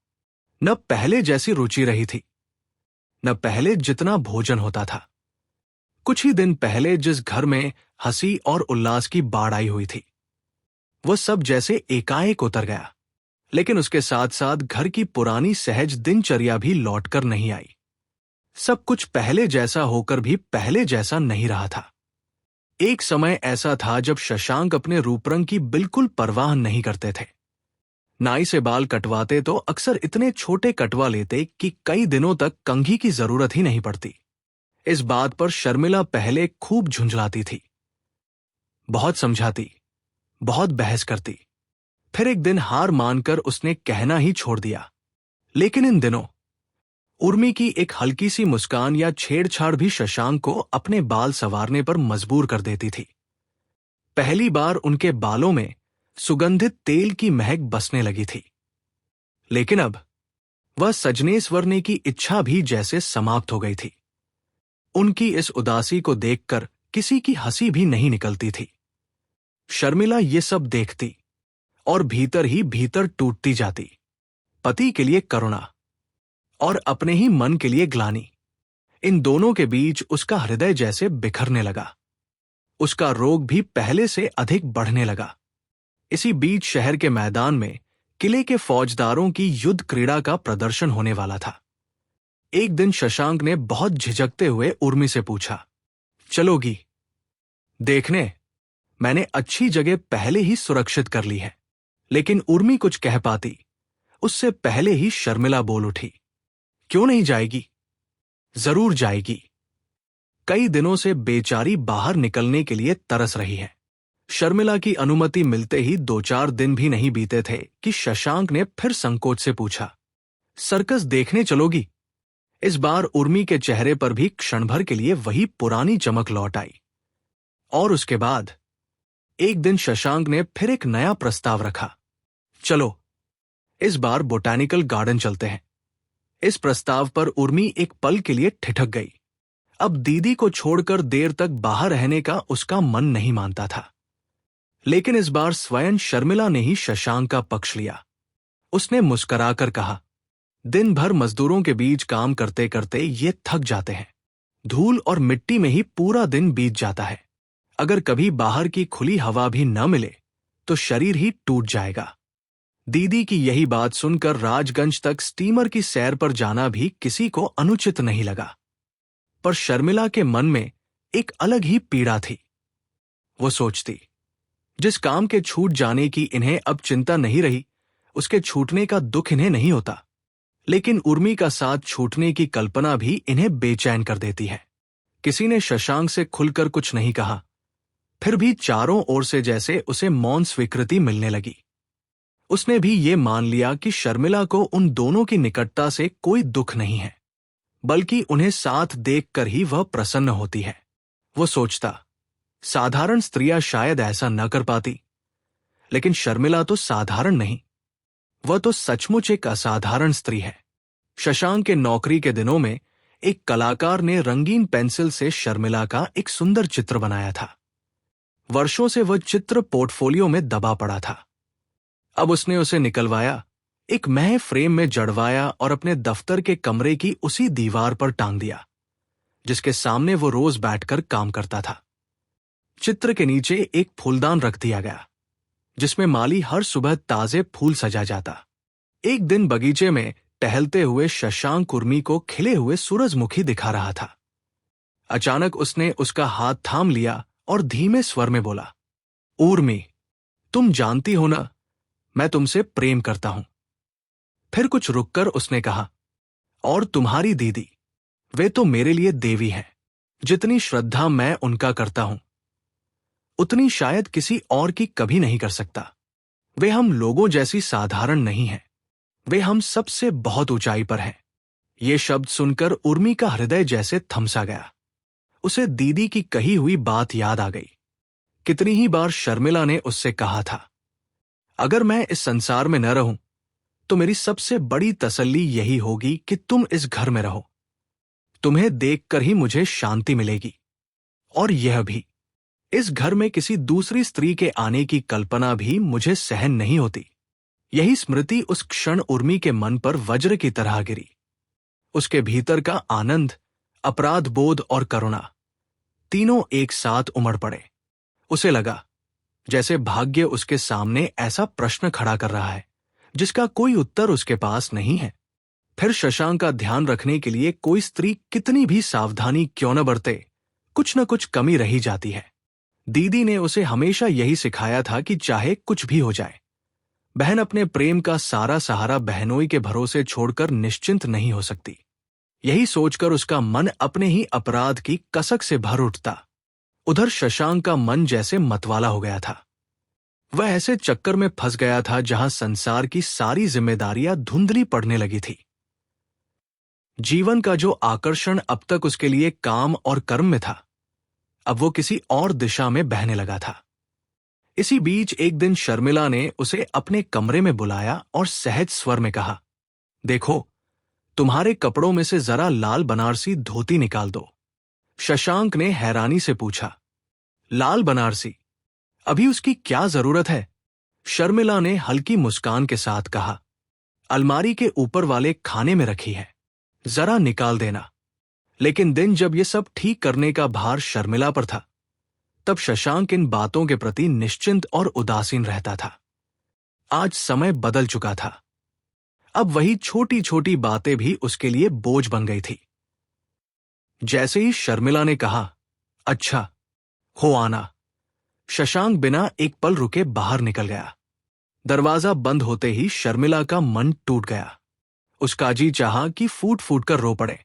Speaker 1: न पहले जैसी रुचि रही थी, न पहले जितना भोजन होता था। कुछ ही दिन पहले जिस घर में हंसी और उल्लास की बाढ़ आई हुई थी, वह सब जैसे एकाएक उतर गया। लेकिन उसके साथ साथ घर की पुरानी सहज दिनचर्या भी लौटकर नहीं आई। सब कुछ पहले जैसा होकर भी पहले जैसा नहीं रहा था। एक समय ऐसा था जब शशांक अपने रूप रंग की बिल्कुल परवाह नहीं करते थे। नाई से बाल कटवाते तो अक्सर इतने छोटे कटवा लेते कि कई दिनों तक कंघी की जरूरत ही नहीं पड़ती। इस बात पर शर्मिला पहले खूब झुंझलाती थी, बहुत समझाती, बहुत बहस करती। फिर एक दिन हार मानकर उसने कहना ही छोड़ दिया। लेकिन इन दिनों उर्मी की एक हल्की सी मुस्कान या छेड़छाड़ भी शशांक को अपने बाल संवारने पर मजबूर कर देती थी। पहली बार उनके बालों में सुगंधित तेल की महक बसने लगी थी। लेकिन अब वह सजने संवरने की इच्छा भी जैसे समाप्त हो गई थी। उनकी इस उदासी को देखकर किसी की हंसी भी नहीं निकलती थी। शर्मिला ये सब देखती और भीतर ही भीतर टूटती जाती। पति के लिए करुणा और अपने ही मन के लिए ग्लानि, इन दोनों के बीच उसका हृदय जैसे बिखरने लगा। उसका रोग भी पहले से अधिक बढ़ने लगा। इसी बीच शहर के मैदान में किले के फौजदारों की युद्ध क्रीड़ा का प्रदर्शन होने वाला था। एक दिन शशांक ने बहुत झिझकते हुए उर्मी से पूछा, चलोगी देखने? मैंने अच्छी जगह पहले ही सुरक्षित कर ली है। लेकिन उर्मी कुछ कह पाती उससे पहले ही शर्मिला बोल उठी, क्यों नहीं जाएगी? जरूर जाएगी। कई दिनों से बेचारी बाहर निकलने के लिए तरस रही है। शर्मिला की अनुमति मिलते ही 2-4 दिन भी नहीं बीते थे कि शशांक ने फिर संकोच से पूछा, सर्कस देखने चलोगी? इस बार उर्मी के चेहरे पर भी क्षण भर के लिए वही पुरानी चमक लौट आई। और उसके बाद एक दिन शशांक ने फिर एक नया प्रस्ताव रखा, चलो इस बार बोटैनिकल गार्डन चलते हैं। इस प्रस्ताव पर उर्मी एक पल के लिए ठिठक गई। अब दीदी को छोड़कर देर तक बाहर रहने का उसका मन नहीं मानता था। लेकिन इस बार स्वयं शर्मिला ने ही शशांक का पक्ष लिया। उसने मुस्कुराकर कहा, दिन भर मजदूरों के बीच काम करते करते ये थक जाते हैं। धूल और मिट्टी में ही पूरा दिन बीत जाता है। अगर कभी बाहर की खुली हवा भी न मिले तो शरीर ही टूट जाएगा। दीदी की यही बात सुनकर राजगंज तक स्टीमर की सैर पर जाना भी किसी को अनुचित नहीं लगा। पर शर्मिला के मन में एक अलग ही पीड़ा थी। वो सोचती, जिस काम के छूट जाने की इन्हें अब चिंता नहीं रही, उसके छूटने का दुख इन्हें नहीं होता। लेकिन उर्मी का साथ छूटने की कल्पना भी इन्हें बेचैन कर देती है। किसी ने शशांक से खुलकर कुछ नहीं कहा, फिर भी चारों ओर से जैसे उसे मौन स्वीकृति मिलने लगी। उसने भी ये मान लिया कि शर्मिला को उन दोनों की निकटता से कोई दुख नहीं है, बल्कि उन्हें साथ देखकर ही वह प्रसन्न होती है। वो सोचता, साधारण स्त्रियां शायद ऐसा न कर पाती, लेकिन शर्मिला तो साधारण नहीं, वह तो सचमुच एक असाधारण स्त्री है। शशांक के नौकरी के दिनों में एक कलाकार ने रंगीन पेंसिल से शर्मिला का एक सुंदर चित्र बनाया था। वर्षों से वह चित्र पोर्टफोलियो में दबा पड़ा था। अब उसने उसे निकलवाया, एक महज फ्रेम में जड़वाया और अपने दफ्तर के कमरे की उसी दीवार पर टांग दिया जिसके सामने वो रोज बैठकर काम करता था। चित्र के नीचे एक फूलदान रख दिया गया जिसमें माली हर सुबह ताजे फूल सजा जाता। एक दिन बगीचे में टहलते हुए शशांक उर्मी को खिले हुए सूरजमुखी दिखा रहा था। अचानक उसने उसका हाथ थाम लिया और धीमे स्वर में बोला, उर्मी, तुम जानती हो ना, मैं तुमसे प्रेम करता हूं। फिर कुछ रुककर उसने कहा, और तुम्हारी दीदी, वे तो मेरे लिए देवी हैं। जितनी श्रद्धा मैं उनका करता हूं, उतनी शायद किसी और की कभी नहीं कर सकता। वे हम लोगों जैसी साधारण नहीं हैं, वे हम सबसे बहुत ऊंचाई पर हैं। ये शब्द सुनकर उर्मी का हृदय जैसे थमसा गया। उसे दीदी की कही हुई बात याद आ गई। कितनी ही बार शर्मिला ने उससे कहा था, अगर मैं इस संसार में न रहूं तो मेरी सबसे बड़ी तसल्ली यही होगी कि तुम इस घर में रहो। तुम्हें देखकर ही मुझे शांति मिलेगी। और यह भी, इस घर में किसी दूसरी स्त्री के आने की कल्पना भी मुझे सहन नहीं होती। यही स्मृति उस क्षण उर्मी के मन पर वज्र की तरह गिरी। उसके भीतर का आनंद, अपराध बोध और करुणा तीनों एक साथ उमड़ पड़े। उसे लगा जैसे भाग्य उसके सामने ऐसा प्रश्न खड़ा कर रहा है जिसका कोई उत्तर उसके पास नहीं है। फिर शशांक का ध्यान रखने के लिए कोई स्त्री कितनी भी सावधानी क्यों न बरते, कुछ न कुछ कमी रही जाती है। दीदी ने उसे हमेशा यही सिखाया था कि चाहे कुछ भी हो जाए, बहन अपने प्रेम का सारा सहारा बहनोई के भरोसे छोड़कर निश्चिंत नहीं हो सकती। यही सोचकर उसका मन अपने ही अपराध की कसक से भर उठता। उधर शशांक का मन जैसे मतवाला हो गया था। वह ऐसे चक्कर में फंस गया था जहां संसार की सारी जिम्मेदारियां धुंधली पड़ने लगी थी। जीवन का जो आकर्षण अब तक उसके लिए काम और कर्म में था, अब वो किसी और दिशा में बहने लगा था। इसी बीच एक दिन शर्मिला ने उसे अपने कमरे में बुलाया और सहज स्वर में कहा, देखो, तुम्हारे कपड़ों में से जरा लाल बनारसी धोती निकाल दो। शशांक ने हैरानी से पूछा, लाल बनारसी? अभी उसकी क्या जरूरत है? शर्मिला ने हल्की मुस्कान के साथ कहा, अलमारी के ऊपर वाले खाने में रखी है, जरा निकाल देना। लेकिन दिन जब ये सब ठीक करने का भार शर्मिला पर था, तब शशांक इन बातों के प्रति निश्चिंत और उदासीन रहता था। आज समय बदल चुका था। अब वही छोटी छोटी बातें भी उसके लिए बोझ बन गई थी। जैसे ही शर्मिला ने कहा, अच्छा, हो आना, शशांक बिना एक पल रुके बाहर निकल गया। दरवाजा बंद होते ही शर्मिला का मन टूट गया। उसका जी चाहा कि फूट फूट कर रो पड़े।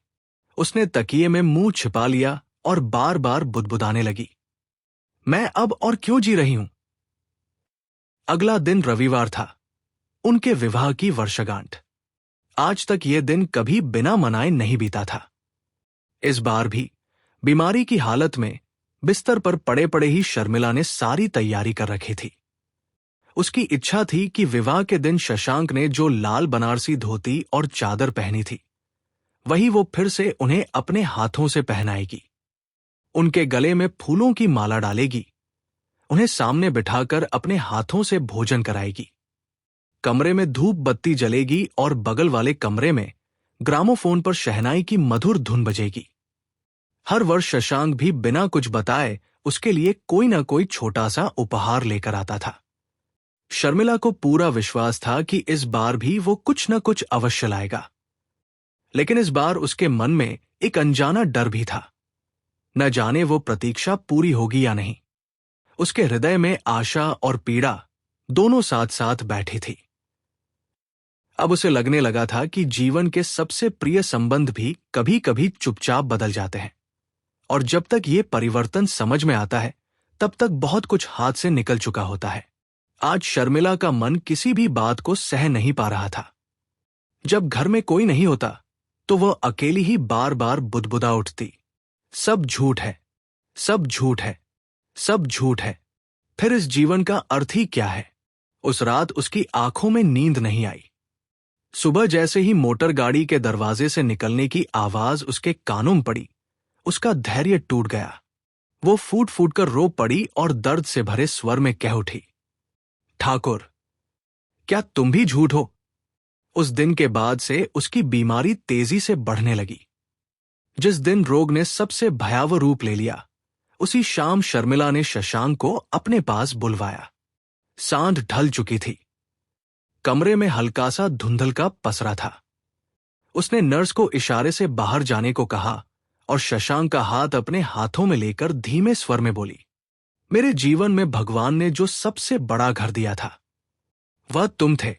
Speaker 1: उसने तकिए में मुंह छिपा लिया और बार बार बुदबुदाने लगी, मैं अब और क्यों जी रही हूं। अगला दिन रविवार था, उनके विवाह की वर्षगांठ। आज तक यह दिन कभी बिना मनाए नहीं बीता था। इस बार भी बीमारी की हालत में बिस्तर पर पड़े पड़े ही शर्मिला ने सारी तैयारी कर रखी थी। उसकी इच्छा थी कि विवाह के दिन शशांक ने जो लाल बनारसी धोती और चादर पहनी थी, वही वो फिर से उन्हें अपने हाथों से पहनाएगी। उनके गले में फूलों की माला डालेगी, उन्हें सामने बिठाकर अपने हाथों से भोजन कराएगी। कमरे में धूप बत्ती जलेगी और बगल वाले कमरे में ग्रामोफोन पर शहनाई की मधुर धुन बजेगी। हर वर्ष शशांक भी बिना कुछ बताए उसके लिए कोई ना कोई छोटा सा उपहार लेकर आता था। शर्मिला को पूरा विश्वास था कि इस बार भी वो कुछ न कुछ अवश्य लाएगा। लेकिन इस बार उसके मन में एक अनजाना डर भी था। न जाने वो प्रतीक्षा पूरी होगी या नहीं। उसके हृदय में आशा और पीड़ा दोनों साथ साथ बैठी थी। अब उसे लगने लगा था कि जीवन के सबसे प्रिय संबंध भी कभी कभी चुपचाप बदल जाते हैं, और जब तक ये परिवर्तन समझ में आता है, तब तक बहुत कुछ हाथ से निकल चुका होता है। आज शर्मिला का मन किसी भी बात को सह नहीं पा रहा था। जब घर में कोई नहीं होता तो वह अकेली ही बार बार बुदबुदा उठती, सब झूठ है, सब झूठ है, सब झूठ है। फिर इस जीवन का अर्थ ही क्या है? उस रात उसकी आंखों में नींद नहीं आई। सुबह जैसे ही मोटर गाड़ी के दरवाजे से निकलने की आवाज उसके कानों में पड़ी, उसका धैर्य टूट गया। वो फूट फूट कर रो पड़ी और दर्द से भरे स्वर में कह उठी, ठाकुर, क्या तुम भी झूठ हो? उस दिन के बाद से उसकी बीमारी तेजी से बढ़ने लगी। जिस दिन रोग ने सबसे भयावह रूप ले लिया, उसी शाम शर्मिला ने शशांक को अपने पास बुलवाया। सांझ ढल चुकी थी। कमरे में हल्का सा धुंधल का पसरा था। उसने नर्स को इशारे से बाहर जाने को कहा और शशांक का हाथ अपने हाथों में लेकर धीमे स्वर में बोली, मेरे जीवन में भगवान ने जो सबसे बड़ा घर दिया था, वह तुम थे,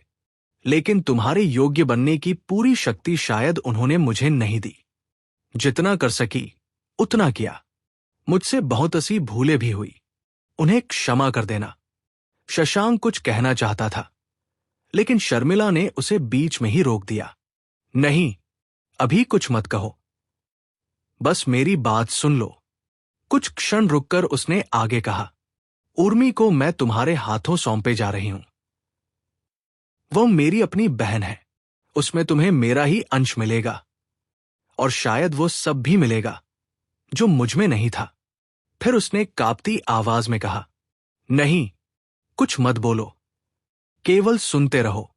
Speaker 1: लेकिन तुम्हारे योग्य बनने की पूरी शक्ति शायद उन्होंने मुझे नहीं दी। जितना कर सकी उतना किया। मुझसे बहुत सी भूलें भी हुई, उन्हें क्षमा कर देना। शशांक कुछ कहना चाहता था, लेकिन शर्मिला ने उसे बीच में ही रोक दिया। नहीं, अभी कुछ मत कहो, बस मेरी बात सुन लो। कुछ क्षण रुककर उसने आगे कहा, उर्मी को मैं तुम्हारे हाथों सौंपे जा रही हूं। वो मेरी अपनी बहन है, उसमें तुम्हें मेरा ही अंश मिलेगा, और शायद वो सब भी मिलेगा जो मुझमें नहीं था। फिर उसने कांपती आवाज में कहा, नहीं, कुछ मत बोलो, केवल सुनते रहो।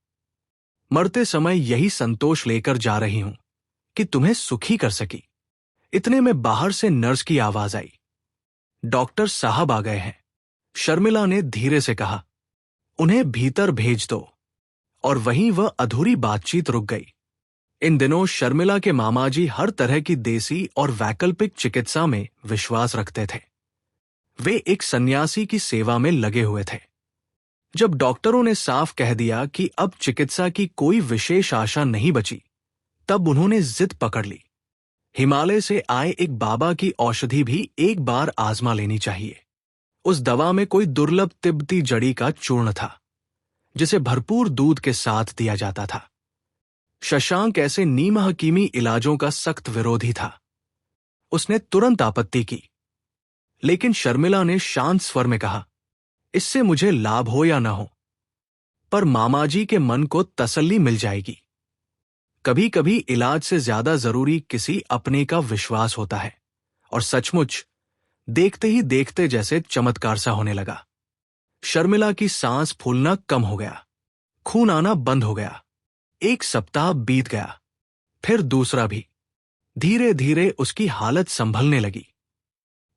Speaker 1: मरते समय यही संतोष लेकर जा रही हूं कि तुम्हें सुखी कर सकी। इतने में बाहर से नर्स की आवाज आई, डॉक्टर साहब आ गए हैं। शर्मिला ने धीरे से कहा, उन्हें भीतर भेज दो। और वहीं वह अधूरी बातचीत रुक गई। इन दिनों शर्मिला के मामाजी हर तरह की देसी और वैकल्पिक चिकित्सा में विश्वास रखते थे। वे एक सन्यासी की सेवा में लगे हुए थे। जब डॉक्टरों ने साफ कह दिया कि अब चिकित्सा की कोई विशेष आशा नहीं बची, तब उन्होंने जिद पकड़ ली। हिमालय से आए एक बाबा की औषधि भी एक बार आजमा लेनी चाहिए। उस दवा में कोई दुर्लभ तिब्बती जड़ी का चूर्ण था, जिसे भरपूर दूध के साथ दिया जाता था। शशांक ऐसे नीम हकीमी इलाजों का सख्त विरोधी था। उसने तुरंत आपत्ति की, लेकिन शर्मिला ने शांत स्वर में कहा, इससे मुझे लाभ हो या ना हो, पर मामाजी के मन को तसल्ली मिल जाएगी। कभी कभी इलाज से ज्यादा जरूरी किसी अपने का विश्वास होता है। और सचमुच देखते ही देखते जैसे चमत्कार सा होने लगा। शर्मिला की सांस फूलना कम हो गया, खून आना बंद हो गया। एक सप्ताह बीत गया, फिर दूसरा भी। धीरे धीरे उसकी हालत संभलने लगी,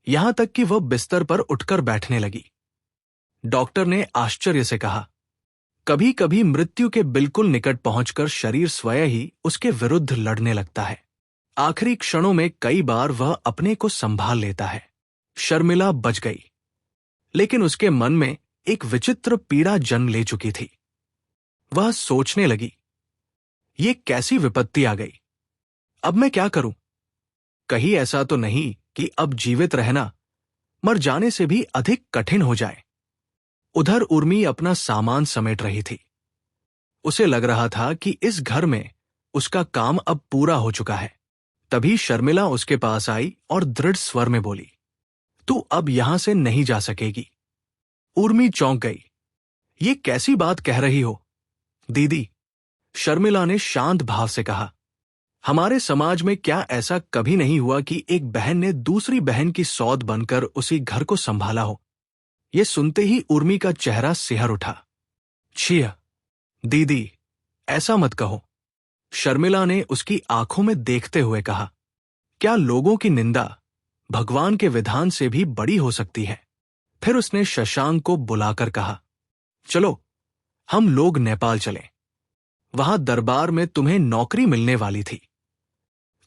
Speaker 1: यहां तक कि वह बिस्तर पर उठकर बैठने लगी। डॉक्टर ने आश्चर्य से कहा, कभी कभी मृत्यु के बिल्कुल निकट पहुंचकर शरीर स्वयं ही उसके विरुद्ध लड़ने लगता है। आखिरी क्षणों में कई बार वह अपने को संभाल लेता है। शर्मिला बच गई, लेकिन उसके मन में एक विचित्र पीड़ा जन्म ले चुकी थी। वह सोचने लगी, ये कैसी विपत्ति आ गई? अब मैं क्या करूं? कहीं ऐसा तो नहीं कि अब जीवित रहना मर जाने से भी अधिक कठिन हो जाए। उधर उर्मी अपना सामान समेट रही थी। उसे लग रहा था कि इस घर में उसका काम अब पूरा हो चुका है। तभी शर्मिला उसके पास आई और दृढ़ स्वर में बोली, तू अब यहां से नहीं जा सकेगी। उर्मी चौंक गई। ये कैसी बात कह रही हो दीदी? शर्मिला ने शांत भाव से कहा, हमारे समाज में क्या ऐसा कभी नहीं हुआ कि एक बहन ने दूसरी बहन की सौत बनकर उसी घर को संभाला हो? यह सुनते ही उर्मी का चेहरा सिहर उठा। छिया दीदी, ऐसा मत कहो, शर्मिला ने उसकी आंखों में देखते हुए कहा। क्या लोगों की निंदा भगवान के विधान से भी बड़ी हो सकती है? फिर उसने शशांक को बुलाकर कहा, चलो हम लोग नेपाल चलें। वहां दरबार में तुम्हें नौकरी मिलने वाली थी।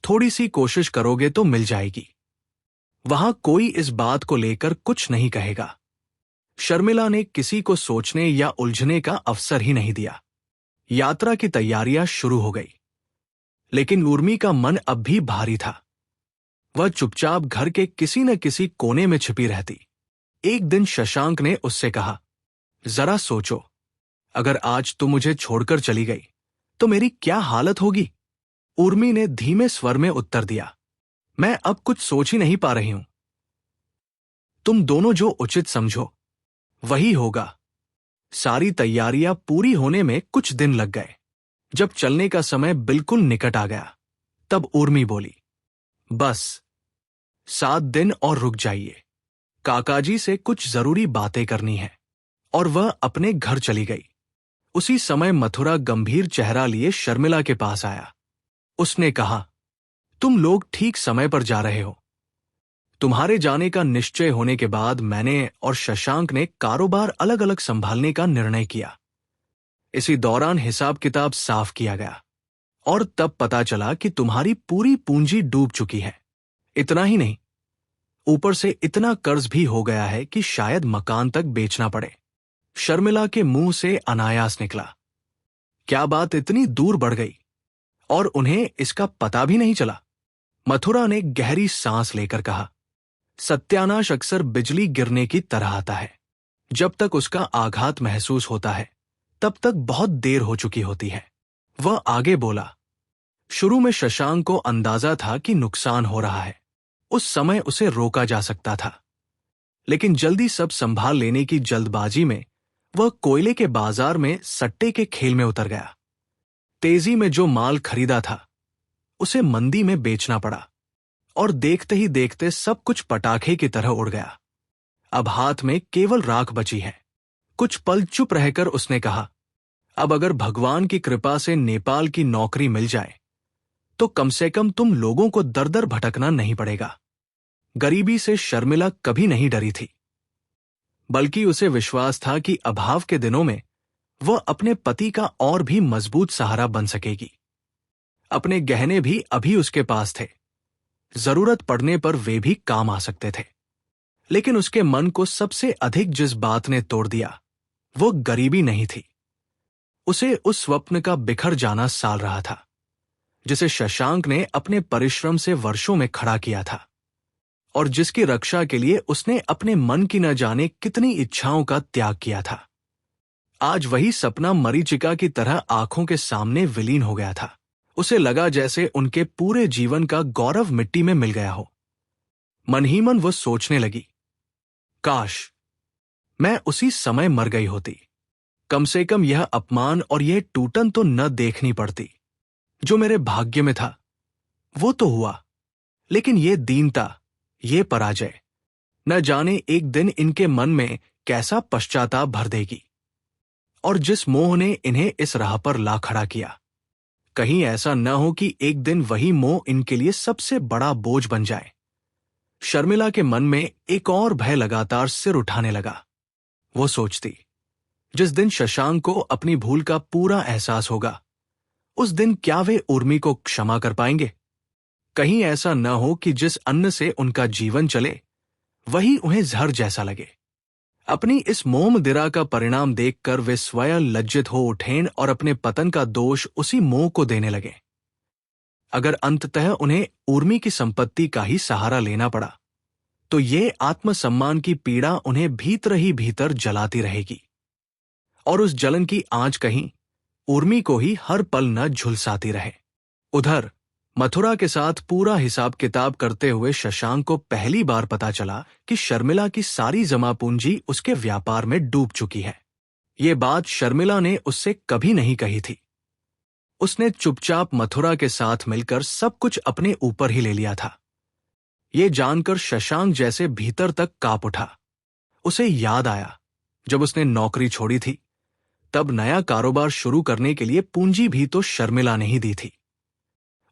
Speaker 1: थोड़ी सी कोशिश करोगे तो मिल जाएगी। वहां कोई इस बात को लेकर कुछ नहीं कहेगा। शर्मिला ने किसी को सोचने या उलझने का अवसर ही नहीं दिया। यात्रा की तैयारियां शुरू हो गई, लेकिन उर्मी का मन अब भी भारी था। वह चुपचाप घर के किसी न किसी कोने में छिपी रहती। एक दिन शशांक ने उससे कहा, जरा सोचो, अगर आज तुम मुझे छोड़कर चली गई तो मेरी क्या हालत होगी? उर्मी ने धीमे स्वर में उत्तर दिया, मैं अब कुछ सोच ही नहीं पा रही हूं। तुम दोनों जो उचित समझो वही होगा। सारी तैयारियां पूरी होने में कुछ दिन लग गए। जब चलने का समय बिल्कुल निकट आ गया, तब उर्मी बोली, बस 7 दिन और रुक जाइए, काकाजी से कुछ जरूरी बातें करनी है। और वह अपने घर चली गई। उसी समय मथुरा गंभीर चेहरा लिए शर्मिला के पास आया। उसने कहा, तुम लोग ठीक समय पर जा रहे हो। तुम्हारे जाने का निश्चय होने के बाद मैंने और शशांक ने कारोबार अलग अलग संभालने का निर्णय किया। इसी दौरान हिसाब किताब साफ किया गया और तब पता चला कि तुम्हारी पूरी पूंजी डूब चुकी है। इतना ही नहीं, ऊपर से इतना कर्ज भी हो गया है कि शायद मकान तक बेचना पड़े। शर्मिला के मुंह से अनायास निकला, क्या बात इतनी दूर बढ़ गई और उन्हें इसका पता भी नहीं चला? मथुरा ने गहरी सांस लेकर कहा, सत्यानाश अक्सर बिजली गिरने की तरह आता है। जब तक उसका आघात महसूस होता है तब तक बहुत देर हो चुकी होती है। वह आगे बोला, शुरू में शशांक को अंदाजा था कि नुकसान हो रहा है, उस समय उसे रोका जा सकता था, लेकिन जल्दी सब संभाल लेने की जल्दबाजी में वह कोयले के बाजार में सट्टे के खेल में उतर गया। तेजी में जो माल खरीदा था उसे मंदी में बेचना पड़ा और देखते ही देखते सब कुछ पटाखे की तरह उड़ गया। अब हाथ में केवल राख बची है। कुछ पल चुप रहकर उसने कहा, अब अगर भगवान की कृपा से नेपाल की नौकरी मिल जाए तो कम से कम तुम लोगों को दर दर भटकना नहीं पड़ेगा। गरीबी से शर्मिला कभी नहीं डरी थी, बल्कि उसे विश्वास था कि अभाव के दिनों में वह अपने पति का और भी मजबूत सहारा बन सकेगी। अपने गहने भी अभी उसके पास थे, जरूरत पड़ने पर वे भी काम आ सकते थे। लेकिन उसके मन को सबसे अधिक जिस बात ने तोड़ दिया वो गरीबी नहीं थी। उसे उस स्वप्न का बिखर जाना साल रहा था जिसे शशांक ने अपने परिश्रम से वर्षों में खड़ा किया था और जिसकी रक्षा के लिए उसने अपने मन की न जाने कितनी इच्छाओं का त्याग किया था। आज वही सपना मरीचिका की तरह आंखों के सामने विलीन हो गया था। उसे लगा जैसे उनके पूरे जीवन का गौरव मिट्टी में मिल गया हो। मन ही मन वो सोचने लगी, काश मैं उसी समय मर गई होती। कम से कम यह अपमान और यह टूटन तो न देखनी पड़ती। जो मेरे भाग्य में था वो तो हुआ, लेकिन ये दीनता, ये पराजय न जाने एक दिन इनके मन में कैसा पश्चाताप भर देगी। और जिस मोह ने इन्हें इस राह पर ला खड़ा किया, कहीं ऐसा न हो कि एक दिन वही मोह इनके लिए सबसे बड़ा बोझ बन जाए। शर्मिला के मन में एक और भय लगातार सिर उठाने लगा। वो सोचती, जिस दिन शशांक को अपनी भूल का पूरा एहसास होगा उस दिन क्या वे उर्मी को क्षमा कर पाएंगे? कहीं ऐसा न हो कि जिस अन्न से उनका जीवन चले वही उन्हें जहर जैसा लगे। अपनी इस मोम दिरा का परिणाम देखकर वे स्वयं लज्जित हो उठें और अपने पतन का दोष उसी मोह को देने लगे। अगर अंततः उन्हें उर्मी की संपत्ति का ही सहारा लेना पड़ा तो ये आत्मसम्मान की पीड़ा उन्हें भीतर ही भीतर जलाती रहेगी और उस जलन की आंच कहीं उर्मी को ही हर पल न झुलसाती रहे। उधर मथुरा के साथ पूरा हिसाब किताब करते हुए शशांक को पहली बार पता चला कि शर्मिला की सारी जमा पूंजी उसके व्यापार में डूब चुकी है। ये बात शर्मिला ने उससे कभी नहीं कही थी। उसने चुपचाप मथुरा के साथ मिलकर सब कुछ अपने ऊपर ही ले लिया था। ये जानकर शशांक जैसे भीतर तक कांप उठा। उसे याद आया जब उसने नौकरी छोड़ी थी, तब नया कारोबार शुरू करने के लिए पूंजी भी तो शर्मिला ने ही दी थी।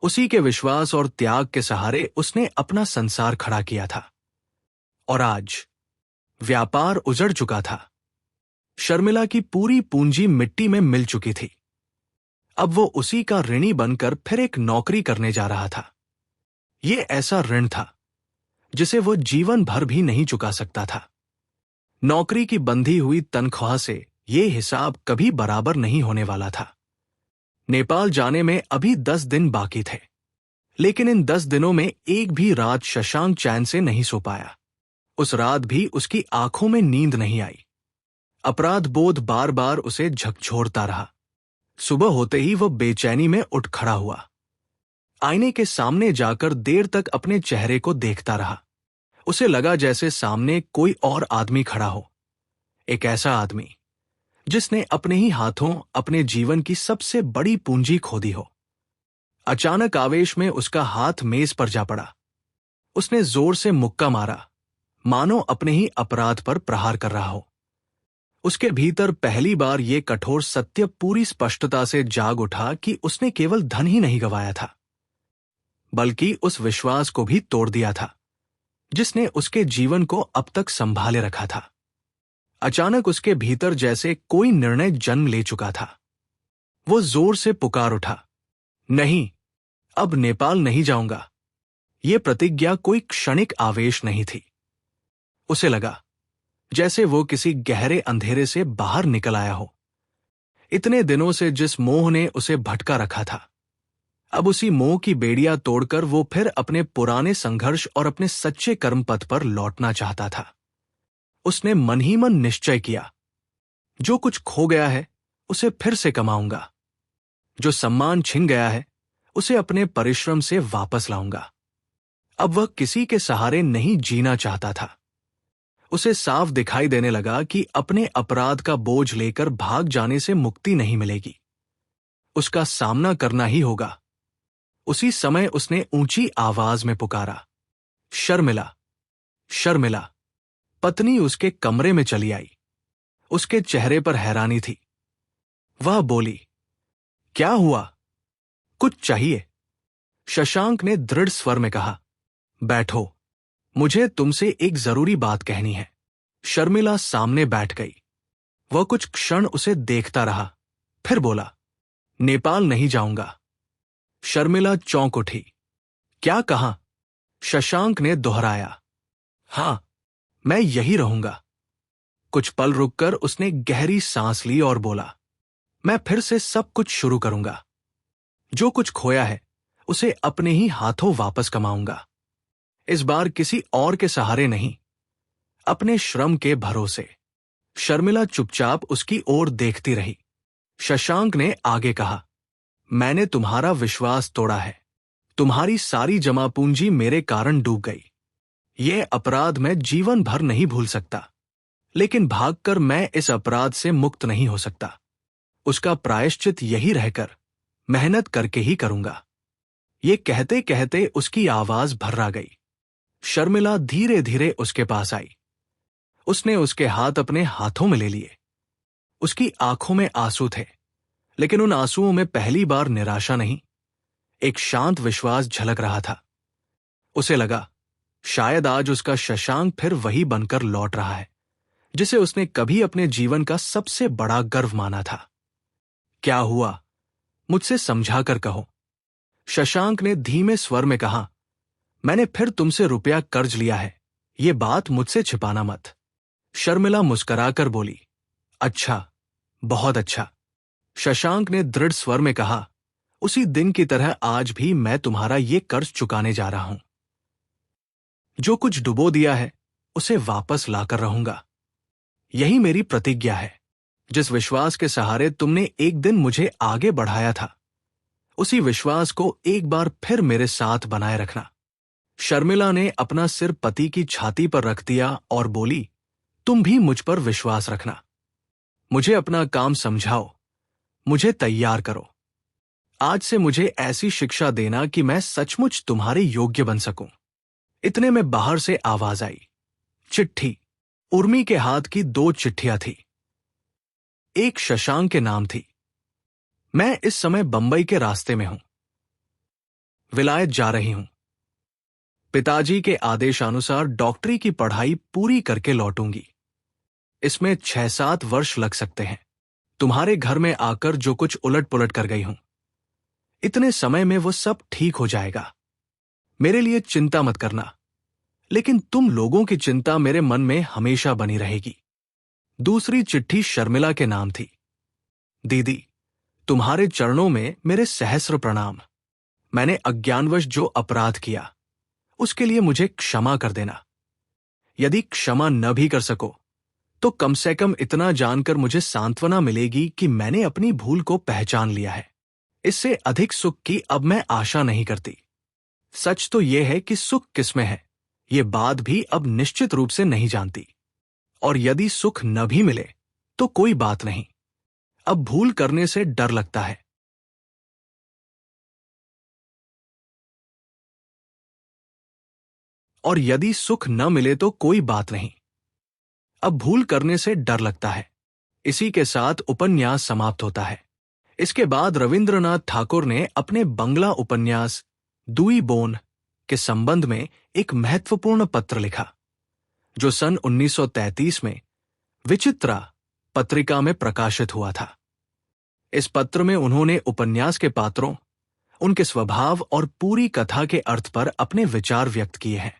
Speaker 1: उसी के विश्वास और त्याग के सहारे उसने अपना संसार खड़ा किया था और आज व्यापार उजड़ चुका था। शर्मिला की पूरी पूंजी मिट्टी में मिल चुकी थी। अब वो उसी का ऋणी बनकर फिर एक नौकरी करने जा रहा था। ये ऐसा ऋण था जिसे वो जीवन भर भी नहीं चुका सकता था। नौकरी की बंधी हुई तनख्वाह से ये हिसाब कभी बराबर नहीं होने वाला था। नेपाल जाने में अभी 10 दिन बाकी थे, लेकिन इन 10 दिनों में एक भी रात शशांक चैन से नहीं सो पाया। उस रात भी उसकी आंखों में नींद नहीं आई। अपराध बोध बार बार उसे झकझोरता रहा। सुबह होते ही वह बेचैनी में उठ खड़ा हुआ। आईने के सामने जाकर देर तक अपने चेहरे को देखता रहा। उसे लगा जैसे सामने कोई और आदमी खड़ा हो, एक ऐसा आदमी जिसने अपने ही हाथों अपने जीवन की सबसे बड़ी पूंजी खो दी हो। अचानक आवेश में उसका हाथ मेज पर जा पड़ा। उसने जोर से मुक्का मारा, मानो अपने ही अपराध पर प्रहार कर रहा हो। उसके भीतर पहली बार ये कठोर सत्य पूरी स्पष्टता से जाग उठा कि उसने केवल धन ही नहीं गंवाया था, बल्कि उस विश्वास को भी तोड़ दिया था जिसने उसके जीवन को अब तक संभाले रखा था। अचानक उसके भीतर जैसे कोई निर्णय जन्म ले चुका था। वो जोर से पुकार उठा, नहीं, अब नेपाल नहीं जाऊंगा। ये प्रतिज्ञा कोई क्षणिक आवेश नहीं थी। उसे लगा जैसे वो किसी गहरे अंधेरे से बाहर निकल आया हो। इतने दिनों से जिस मोह ने उसे भटका रखा था, अब उसी मोह की बेड़ियां तोड़कर वो फिर अपने पुराने संघर्ष और अपने सच्चे कर्म पथ पर लौटना चाहता था। उसने मन ही मन निश्चय किया, जो कुछ खो गया है उसे फिर से कमाऊंगा। जो सम्मान छिन गया है उसे अपने परिश्रम से वापस लाऊंगा। अब वह किसी के सहारे नहीं जीना चाहता था। उसे साफ दिखाई देने लगा कि अपने अपराध का बोझ लेकर भाग जाने से मुक्ति नहीं मिलेगी, उसका सामना करना ही होगा। उसी समय उसने ऊंची आवाज में पुकारा, शर्मिला, शर्मिला। पत्नी उसके कमरे में चली आई। उसके चेहरे पर हैरानी थी। वह बोली, क्या हुआ? कुछ चाहिए? शशांक ने दृढ़ स्वर में कहा, बैठो, मुझे तुमसे एक जरूरी बात कहनी है। शर्मिला सामने बैठ गई। वह कुछ क्षण उसे देखता रहा, फिर बोला, नेपाल नहीं जाऊंगा। शर्मिला चौंक उठी। क्या कहा? शशांक ने दोहराया, हां, मैं यही रहूंगा। कुछ पल रुककर उसने गहरी सांस ली और बोला, मैं फिर से सब कुछ शुरू करूंगा। जो कुछ खोया है उसे अपने ही हाथों वापस कमाऊंगा। इस बार किसी और के सहारे नहीं, अपने श्रम के भरोसे। शर्मिला चुपचाप उसकी ओर देखती रही। शशांक ने आगे कहा, मैंने तुम्हारा विश्वास तोड़ा है। तुम्हारी सारी जमा पूंजी मेरे कारण डूब गई। यह अपराध मैं जीवन भर नहीं भूल सकता, लेकिन भागकर मैं इस अपराध से मुक्त नहीं हो सकता। उसका प्रायश्चित यही रहकर मेहनत करके ही करूंगा। ये कहते कहते उसकी आवाज भर्रा गई। शर्मिला धीरे धीरे उसके पास आई। उसने उसके हाथ अपने हाथों में ले लिए। उसकी आंखों में आंसू थे, लेकिन उन आंसुओं में पहली बार निराशा नहीं, एक शांत विश्वास झलक रहा था। उसे लगा, शायद आज उसका शशांक फिर वही बनकर लौट रहा है जिसे उसने कभी अपने जीवन का सबसे बड़ा गर्व माना था। क्या हुआ? मुझसे समझाकर कहो। शशांक ने धीमे स्वर में कहा, मैंने फिर तुमसे रुपया कर्ज लिया है, ये बात मुझसे छिपाना मत। शर्मिला मुस्कुराकर बोली, अच्छा, बहुत अच्छा। शशांक ने दृढ़ स्वर में कहा, उसी दिन की तरह आज भी मैं तुम्हारा ये कर्ज चुकाने जा रहा हूं। जो कुछ डुबो दिया है उसे वापस लाकर रहूंगा। यही मेरी प्रतिज्ञा है। जिस विश्वास के सहारे तुमने एक दिन मुझे आगे बढ़ाया था, उसी विश्वास को एक बार फिर मेरे साथ बनाए रखना। शर्मिला ने अपना सिर पति की छाती पर रख दिया और बोली, तुम भी मुझ पर विश्वास रखना। मुझे अपना काम समझाओ, मुझे तैयार करो। आज से मुझे ऐसी शिक्षा देना कि मैं सचमुच तुम्हारे योग्य बन सकूं। इतने में बाहर से आवाज आई, चिट्ठी। उर्मी के हाथ की 2 चिट्ठियां थी। एक शशांक के नाम थी। मैं इस समय बंबई के रास्ते में हूं, विलायत जा रही हूं। पिताजी के आदेशानुसार डॉक्टरी की पढ़ाई पूरी करके लौटूंगी। इसमें 6-7 वर्ष लग सकते हैं। तुम्हारे घर में आकर जो कुछ उलट पुलट कर गई हूं, इतने समय में वो सब ठीक हो जाएगा। मेरे लिए चिंता मत करना, लेकिन तुम लोगों की चिंता मेरे मन में हमेशा बनी रहेगी। दूसरी चिट्ठी शर्मिला के नाम थी। दीदी, तुम्हारे चरणों में मेरे सहस्र प्रणाम। मैंने अज्ञानवश जो अपराध किया उसके लिए मुझे क्षमा कर देना। यदि क्षमा न भी कर सको तो कम से कम इतना जानकर मुझे सांत्वना मिलेगी कि मैंने अपनी भूल को पहचान लिया है। इससे अधिक सुख की अब मैं आशा नहीं करती। सच तो यह है कि सुख किसमें है, ये बात भी अब निश्चित रूप से नहीं जानती। और यदि सुख न भी मिले तो कोई बात नहीं, अब भूल करने से डर लगता है। और यदि सुख न मिले तो कोई बात नहीं, अब भूल करने से डर लगता है। इसी के साथ उपन्यास समाप्त होता है। इसके बाद रविंद्रनाथ ठाकुर ने अपने बंगला उपन्यास दुई बोन के संबंध में एक महत्वपूर्ण पत्र लिखा, जो सन 1933 में विचित्रा पत्रिका में प्रकाशित हुआ था। इस पत्र में उन्होंने उपन्यास के पात्रों, उनके स्वभाव और पूरी कथा के अर्थ पर अपने विचार व्यक्त किए हैं।